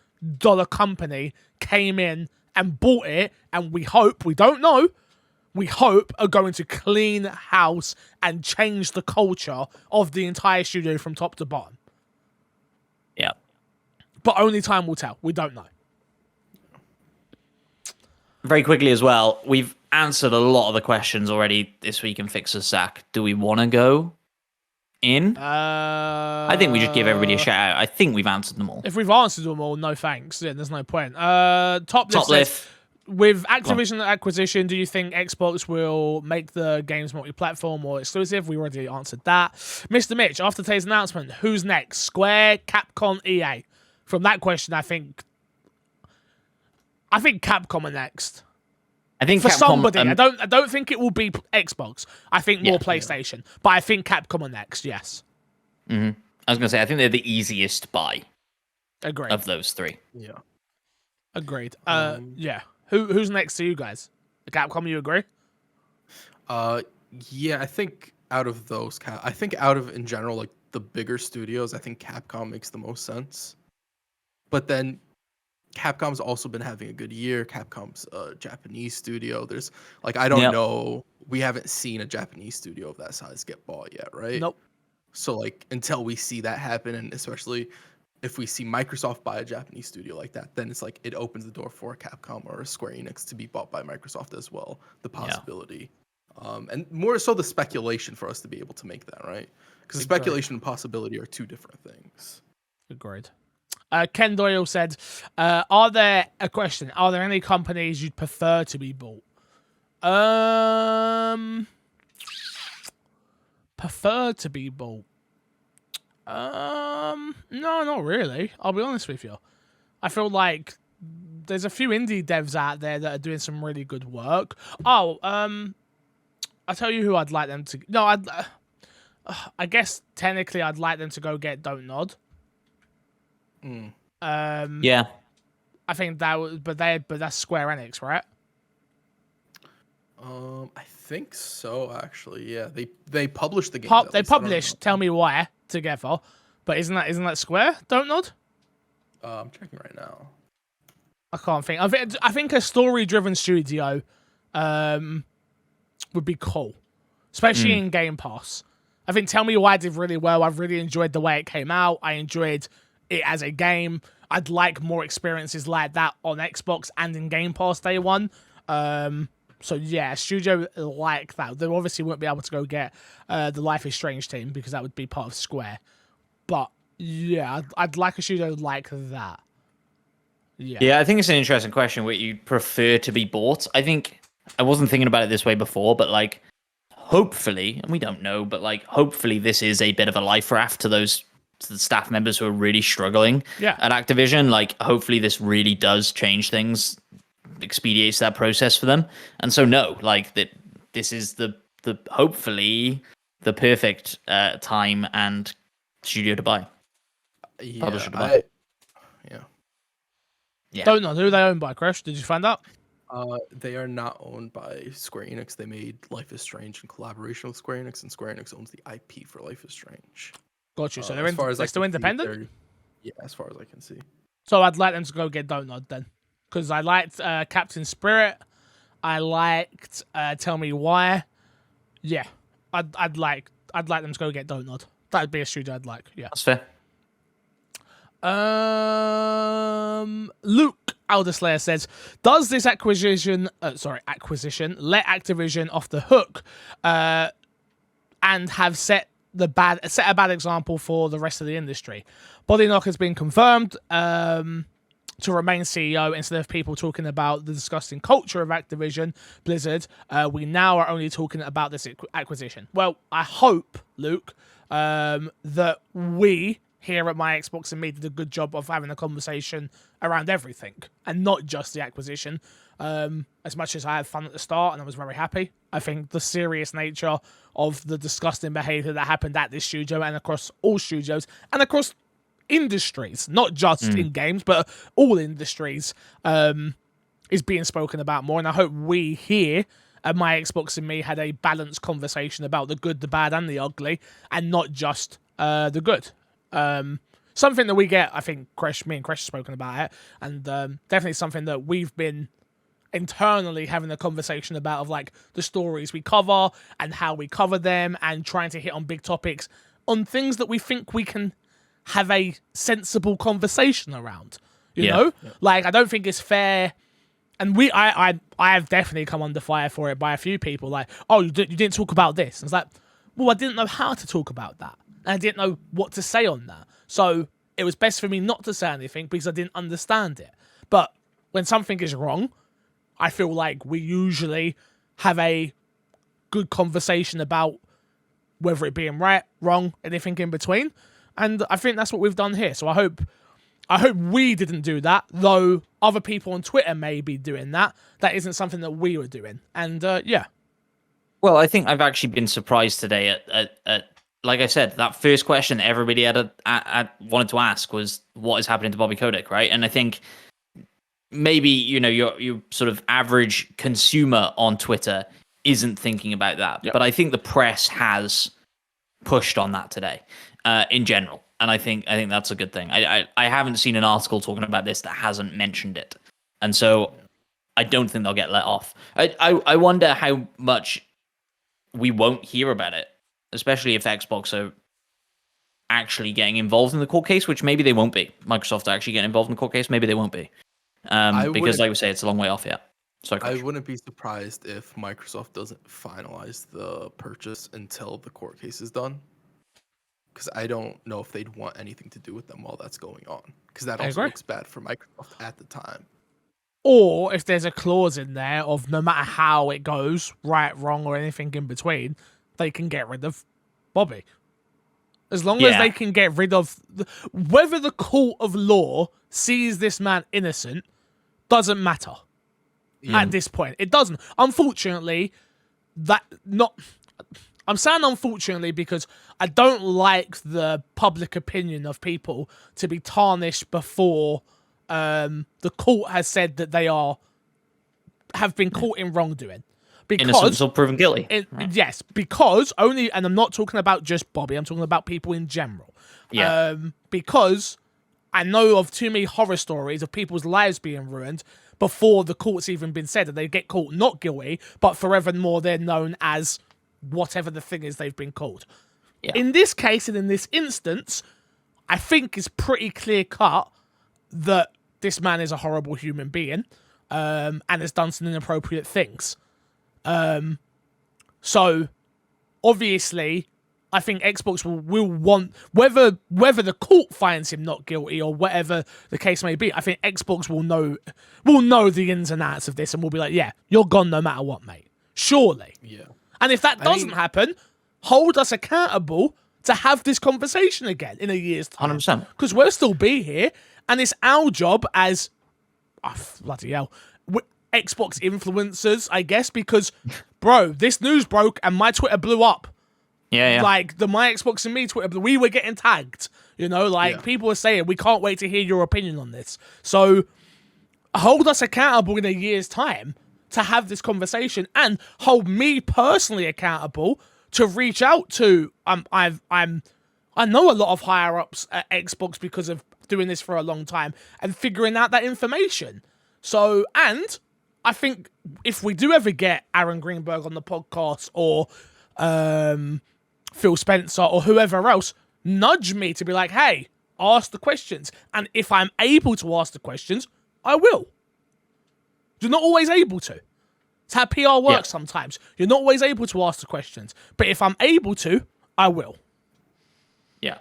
company came in and bought it, and we don't know, are going to clean house and change the culture of the entire studio from top to bottom. Yeah. But only time will tell. We don't know. Very quickly as well, we've answered a lot of the questions already this week in Fixer's Sack. Do we want to go in? I think we just give everybody a shout out. I think we've answered them all. If we've answered them all, no thanks. Yeah, there's no point. Top list. With Activision acquisition, do you think Xbox will make the games multi-platform or exclusive? We already answered that. Mr. Mitch, after today's announcement, who's next? Square, Capcom, EA? From that question, I think Capcom are next. I think for Capcom, somebody. I don't think it will be Xbox. I think more PlayStation. But I think Capcom are next, yes. Mm-hmm. I was going to say, I think they're the easiest buy. Agreed. Of those three. Yeah. Agreed. Yeah. Who's next to you guys? Capcom, you agree? Yeah, I think out of those, I think out of in general, like the bigger studios, I think Capcom makes the most sense. But then Capcom's also been having a good year. Capcom's a Japanese studio. There's like I don't know, we haven't seen a Japanese studio of that size get bought yet, right? Nope. So like until we see that happen, and especially if we see Microsoft buy a Japanese studio like that, then it's like it opens the door for a Capcom or a Square Enix to be bought by Microsoft as well. The possibility, and more so the speculation for us to be able to make that, right? Because speculation and possibility are two different things. Agreed. Ken Doyle said, are there any companies you'd prefer to be bought? Prefer to be bought? No, not really. I'll be honest with you. I feel like there's a few indie devs out there that are doing some really good work. I'll tell you who I'd like them to... No, I guess technically I'd like them to go get Don't Nod. Yeah. I think that would, but that's Square Enix, right? I think so. Actually, yeah. They published the game. They published Tell Me Why together, but isn't that Square? Don't Nod. I'm checking right now. I can't think. I think a story-driven studio, would be cool, especially in Game Pass. I think Tell Me Why did really well. I've really enjoyed the way it came out. I enjoyed it as a game. I'd like more experiences like that on Xbox and in Game Pass day one. So yeah, a studio like that. They obviously wouldn't be able to go get the Life is Strange team because that would be part of Square. But yeah, I'd like a studio like that. Yeah, I think it's an interesting question what you'd prefer to be bought. I think I wasn't thinking about it this way before, but like hopefully, and we don't know, but like hopefully this is a bit of a life raft to the staff members who are really struggling at Activision. Like hopefully this really does change things, expedites that process for them. And so no, like this is the hopefully the perfect time and studio to buy. Publisher to buy. Yeah. Don't know who they own by, Crash. Did you find out? They are not owned by Square Enix. They made Life is Strange in collaboration with Square Enix, and Square Enix owns the IP for Life is Strange. Got you. So they're still independent? Yeah, as far as I can see. So I'd like them to go get Don't Nod then. Because I liked Captain Spirit. I liked Tell Me Why. Yeah. I'd like them to go get Don't Nod. That'd be a studio I'd like. Yeah. That's fair. Luke Elderslayer says, does this acquisition let Activision off the hook and have set a bad example for the rest of the industry? Bodyknock has been confirmed to remain CEO instead of people talking about the disgusting culture of Activision Blizzard. We now are only talking about this acquisition. Well, I hope, Luke, that we here at My Xbox and Me did a good job of having a conversation around everything and not just the acquisition. As much as I had fun at the start and I was very happy, I think the serious nature of the disgusting behavior that happened at this studio and across all studios and across industries, not just in games, but all industries, is being spoken about more. And I hope we here at My Xbox and Me had a balanced conversation about the good, the bad, and the ugly, and not just the good. Something that we get, I think, me and Crash have spoken about it, and definitely something that we've been internally having a conversation about of like the stories we cover and how we cover them and trying to hit on big topics on things that we think we can have a sensible conversation around. You know? Yeah. Like, I don't think it's fair. And I have definitely come under fire for it by a few people. Like, oh, you didn't talk about this. And it's like, well, I didn't know how to talk about that. And I didn't know what to say on that. So it was best for me not to say anything because I didn't understand it. But when something is wrong, I feel like we usually have a good conversation about whether it being right, wrong, anything in between. And I think that's what we've done here. So I hope we didn't do that, though other people on Twitter may be doing that. That isn't something that we were doing. And yeah. Well, I think I've actually been surprised today at like I said, that first question everybody had wanted to ask was what is happening to Bobby Kotick, right? And I think maybe your sort of average consumer on Twitter isn't thinking about that. But I think the press has pushed on that today, in general, and I think that's a good thing. I haven't seen an article talking about this that hasn't mentioned it, and so I don't think they'll get let off. I wonder how much we won't hear about it, especially if Xbox are actually getting involved in the court case, which maybe they won't be. Microsoft are actually getting involved in the court case, maybe they won't be, because like we say, it's a long way off yet. Sorry, I wouldn't be surprised if Microsoft doesn't finalize the purchase until the court case is done. Because I don't know if they'd want anything to do with them while that's going on. Because that also looks bad for Microsoft at the time. Or if there's a clause in there of no matter how it goes, right, wrong, or anything in between, they can get rid of Bobby. As long as they can get rid of... whether the court of law sees this man innocent doesn't matter at this point. It doesn't. Unfortunately, I'm saying unfortunately because I don't like the public opinion of people to be tarnished before the court has said that they have been caught in wrongdoing. Because, innocent until proven guilty. Yes, because only, and I'm not talking about just Bobby, I'm talking about people in general. Yeah. Because I know of too many horror stories of people's lives being ruined before the court's even been said, and they get caught not guilty, but forevermore they're known as whatever the thing is they've been called. Yeah. In this case, and in this instance, I think it's pretty clear cut that this man is a horrible human being, and has done some inappropriate things. So obviously I think Xbox will want, whether the court finds him not guilty or whatever the case may be, I think Xbox will know the ins and outs of this and will be like, yeah, you're gone no matter what, mate. Surely. Yeah. And if that doesn't happen, hold us accountable to have this conversation again in a year's time. 100%. Because we'll still be here, and it's our job as, bloody hell, Xbox influencers, I guess, because, bro, this news broke and my Twitter blew up. Yeah. Like, the My Xbox and Me Twitter, we were getting tagged. People were saying, we can't wait to hear your opinion on this. So, hold us accountable in a year's time to have this conversation, and hold me personally accountable to reach out to, I know a lot of higher ups at Xbox because of doing this for a long time and figuring out that information. So, and I think if we do ever get Aaron Greenberg on the podcast or Phil Spencer or whoever else, nudge me to be like, hey, ask the questions. And if I'm able to ask the questions, I will. You're not always able to. It's how PR works sometimes. You're not always able to ask the questions. But if I'm able to, I will. Yeah.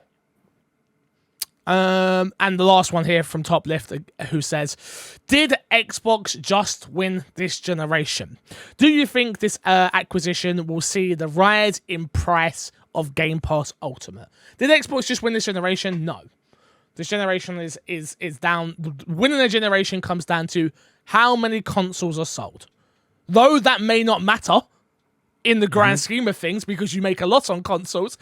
And the last one here from Top Left, who says, did Xbox just win this generation? Do you think this acquisition will see the rise in price of Game Pass Ultimate? Did Xbox just win this generation? No. This generation is down. Winning a generation comes down to how many consoles are sold. Though that may not matter in the grand scheme of things because you make a lot on consoles.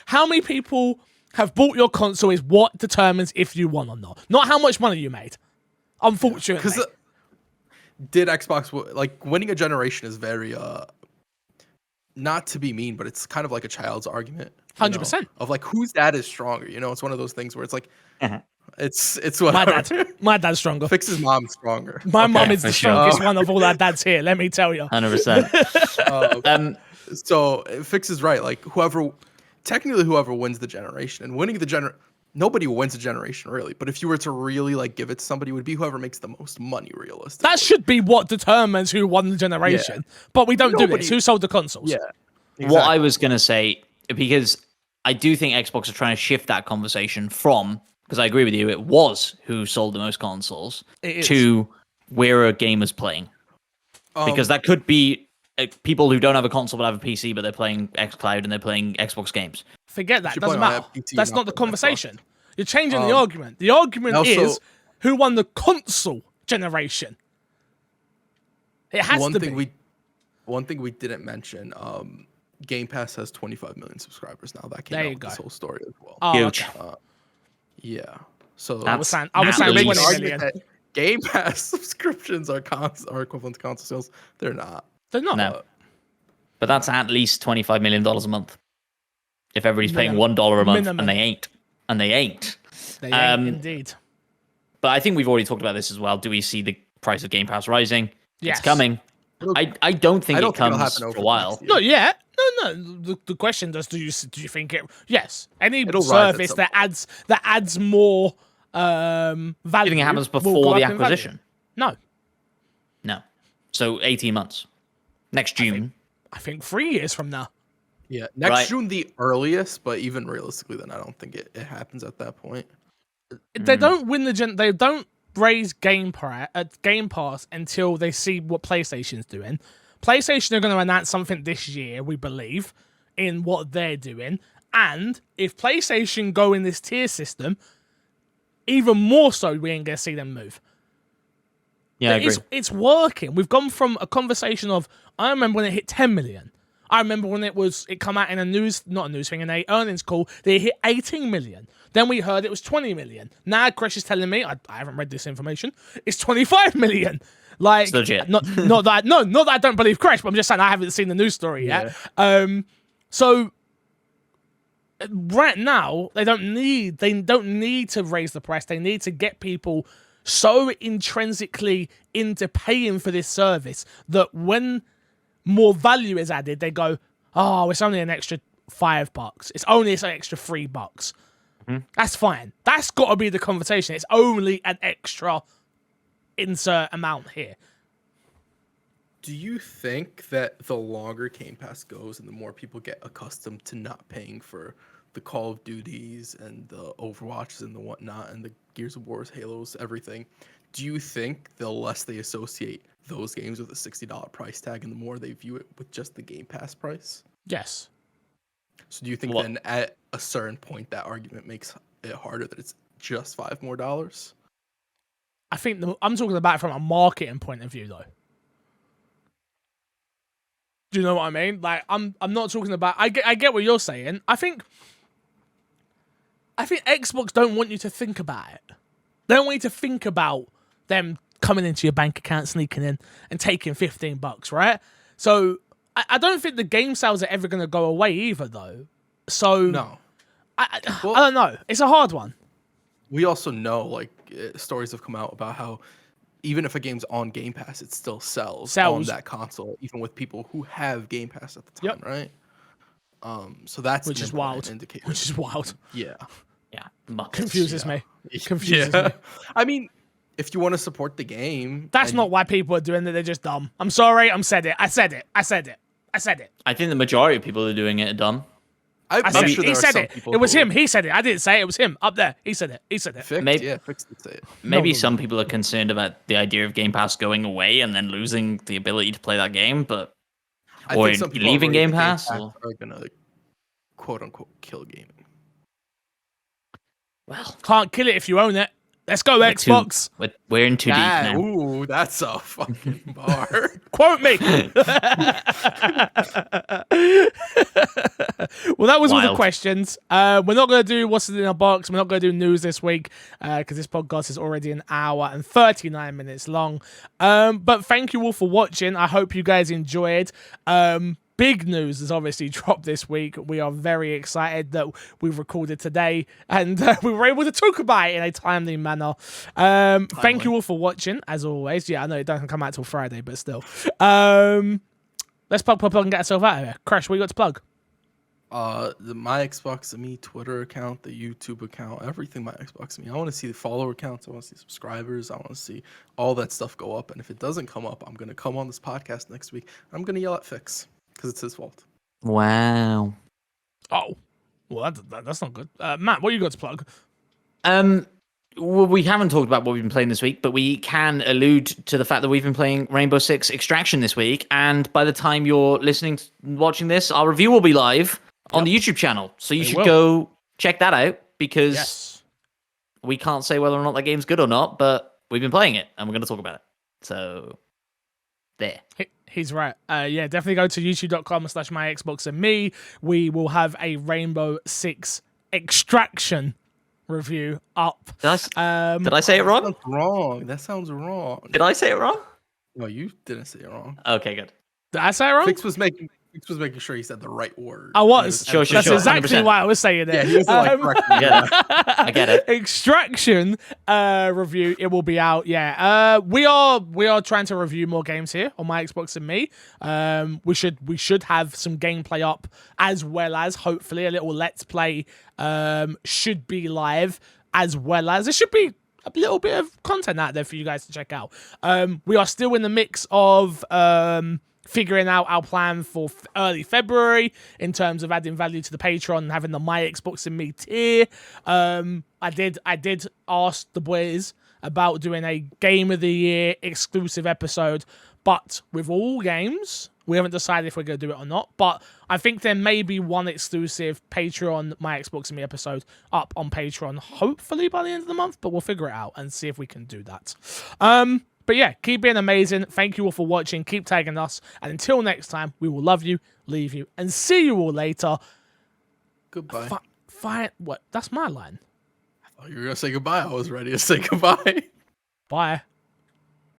How many people have bought your console is what determines if you won or not. Not how much money you made. Unfortunately. Because did Xbox, like, winning a generation is very, not to be mean, but it's kind of like a child's argument. 100%. Of like, whose dad is stronger? It's one of those things where it's like, it's whatever. My dad's stronger. Fix's mom's stronger. My mom is the strongest one of all our dads here, let me tell you. 100%. So Fix is right. Like, whoever wins the generation, and winning the nobody wins a generation really. But if you were to really like give it to somebody, it would be whoever makes the most money realistically. That should be what determines who won the generation. Yeah. But we don't do this. Who sold the consoles? Yeah. Exactly. What I was gonna say, because I do think Xbox are trying to shift that conversation from, because I agree with you, it was who sold the most consoles to where a gamer's playing. Because that could be people who don't have a console but have a PC, but they're playing xCloud and they're playing Xbox games. Forget that. Doesn't matter. That's not the conversation. You're changing the argument. The argument is who won the console generation. It has to be. One thing we didn't mention, Game Pass has 25 million subscribers now. That came out with this whole story as well. Oh, huge. Okay. Yeah. So I was saying at 20 least- million. that Game Pass subscriptions are equivalent to console sales. They're not. They're not. No. But that's at least $25 million a month. If everybody's paying $1 a month, Minimum. and they ain't. And they ain't. They ain't, indeed. But I think we've already talked about this as well. Do we see the price of Game Pass rising? Yes. It's coming. I don't think it comes happen for a while. next year. Not yet. No. The question is, do you think it? Yes. Any It'll rise at service some that adds more value. Do you think it happens will before go the up in value. acquisition? No. No. So 18 months. Next June. I think 3 years from now. Yeah, next Right. June the earliest, but even realistically, then I don't think it happens at that point. They don't win They don't raise Game Pass until they see what PlayStation's doing. PlayStation are going to announce something this year, we believe, in what they're doing. And if PlayStation go in this tier system, even more so, we ain't going to see them move. Yeah, I agree. It's working. We've gone from a conversation of, I remember when it hit 10 million. I remember when it come out in not a news thing, in a earnings call, they hit 18 million. Then we heard it was 20 million. Now Chris is telling me, I haven't read this information, it's 25 million. Like, It's legit. not that I don't believe Crash, but I'm just saying I haven't seen the news story yet. So right now they don't need to raise the price. They need to get people so intrinsically into paying for this service that when more value is added, they go, oh, it's only an extra $5. It's an extra $3. Mm-hmm. That's fine. That's got to be the conversation. It's only an extra insert amount here. Do you think that the longer Game Pass goes and the more people get accustomed to not paying for the Call of Duties and the Overwatches and the whatnot and the Gears of Wars, Halos, everything, do you think the less they associate those games with a $60 price tag and the more they view it with just the Game Pass price? Yes. So do you think then at a certain point that argument makes it harder that it's just $5 more? I think I'm talking about it from a marketing point of view, though. Do you know what I mean? Like, I'm not talking about. I get what you're saying. I think Xbox don't want you to think about it. They don't want you to think about them coming into your bank account, sneaking in, and taking $15, right? So I don't think the game sales are ever going to go away either, though. So No. I don't know. It's a hard one. We also know, like, stories have come out about how even if a game's on Game Pass, it still sells on that console, even with people who have Game Pass at the time, right? So that's which is wild. indicator. Which is wild. Yeah. Yeah. Confuses me. Confuses me. I mean, if you want to support the game, That's not why people are doing it. They're just dumb. I'm sorry. I said it. I said it. I think the majority of people are doing it are dumb. I'm said sure it. He there are said some it. people It was who- him. He said it. I didn't say it. It was him up there. He said it. Fixed, Maybe- Fixed did say it. Maybe No. some people are concerned about the idea of Game Pass going away and then losing the ability to play that game, but I or think some people leaving already Game think Pass. are gonna quote unquote kill gaming. Well, Can't kill it if you own it. Let's go, Xbox. we're in too deep now. Ooh, that's a fucking bar. Quote me. Well, that was all the Wild. questions. We're not going to do what's in our box. We're not going to do news this week because this podcast is already an hour and 39 minutes long. But thank you all for watching. I hope you guys enjoyed. Big news has obviously dropped this week. We are very excited that we've recorded today and we were able to talk about it in a timely manner. Thank you all for watching, as always. Yeah, I know it doesn't come out till Friday, but still. Let's plug and get ourselves out of here. Crash, what you got to plug? My Xbox and Me Twitter account, the YouTube account, everything my Xbox and Me. I want to see the follower counts. I want to see subscribers. I want to see all that stuff go up. And if it doesn't come up, I'm going to come on this podcast next week. I'm going to yell at Fix because it's his fault. Wow. Oh, well, that's not good. Matt, what you got to plug? Well, we haven't talked about what we've been playing this week, but we can allude to the fact that we've been playing Rainbow Six Extraction this week. And by the time you're watching this, our review will be live on the YouTube channel. So you should go check that out because we can't say whether or not that game's good or not, but we've been playing it and we're going to talk about it. So there. He's right. Yeah, definitely go to youtube.com/myxboxandme. We will have a Rainbow Six Extraction review up. Did I say it wrong? That's wrong. That sounds wrong. Did I say it wrong? No, you didn't say it wrong. Okay, good. Did I say it wrong? Fix was making sure he said the right word. I was. Sure, That's exactly 100%. why I was saying it. Yeah, he wasn't like correcting I you. get it. I get it. Extraction review. It will be out. Yeah. We are trying to review more games here on My Xbox and Me. We should have some gameplay up, as well as hopefully a little let's play should be live, as well as there should be a little bit of content out there for you guys to check out. We are still in the mix of figuring out our plan for early February in terms of adding value to the Patreon and having the My Xbox and Me tier. I did ask the boys about doing a Game of the Year exclusive episode, but with all games, we haven't decided if we're going to do it or not. But I think there may be one exclusive Patreon My Xbox and Me episode up on Patreon, hopefully by the end of the month, but we'll figure it out and see if we can do that. But yeah, keep being amazing. Thank you all for watching. Keep tagging us. And until next time, we will love you, leave you, and see you all later. Goodbye. Fine. What? That's my line. I thought you were going to say goodbye. I was ready to say goodbye. Bye.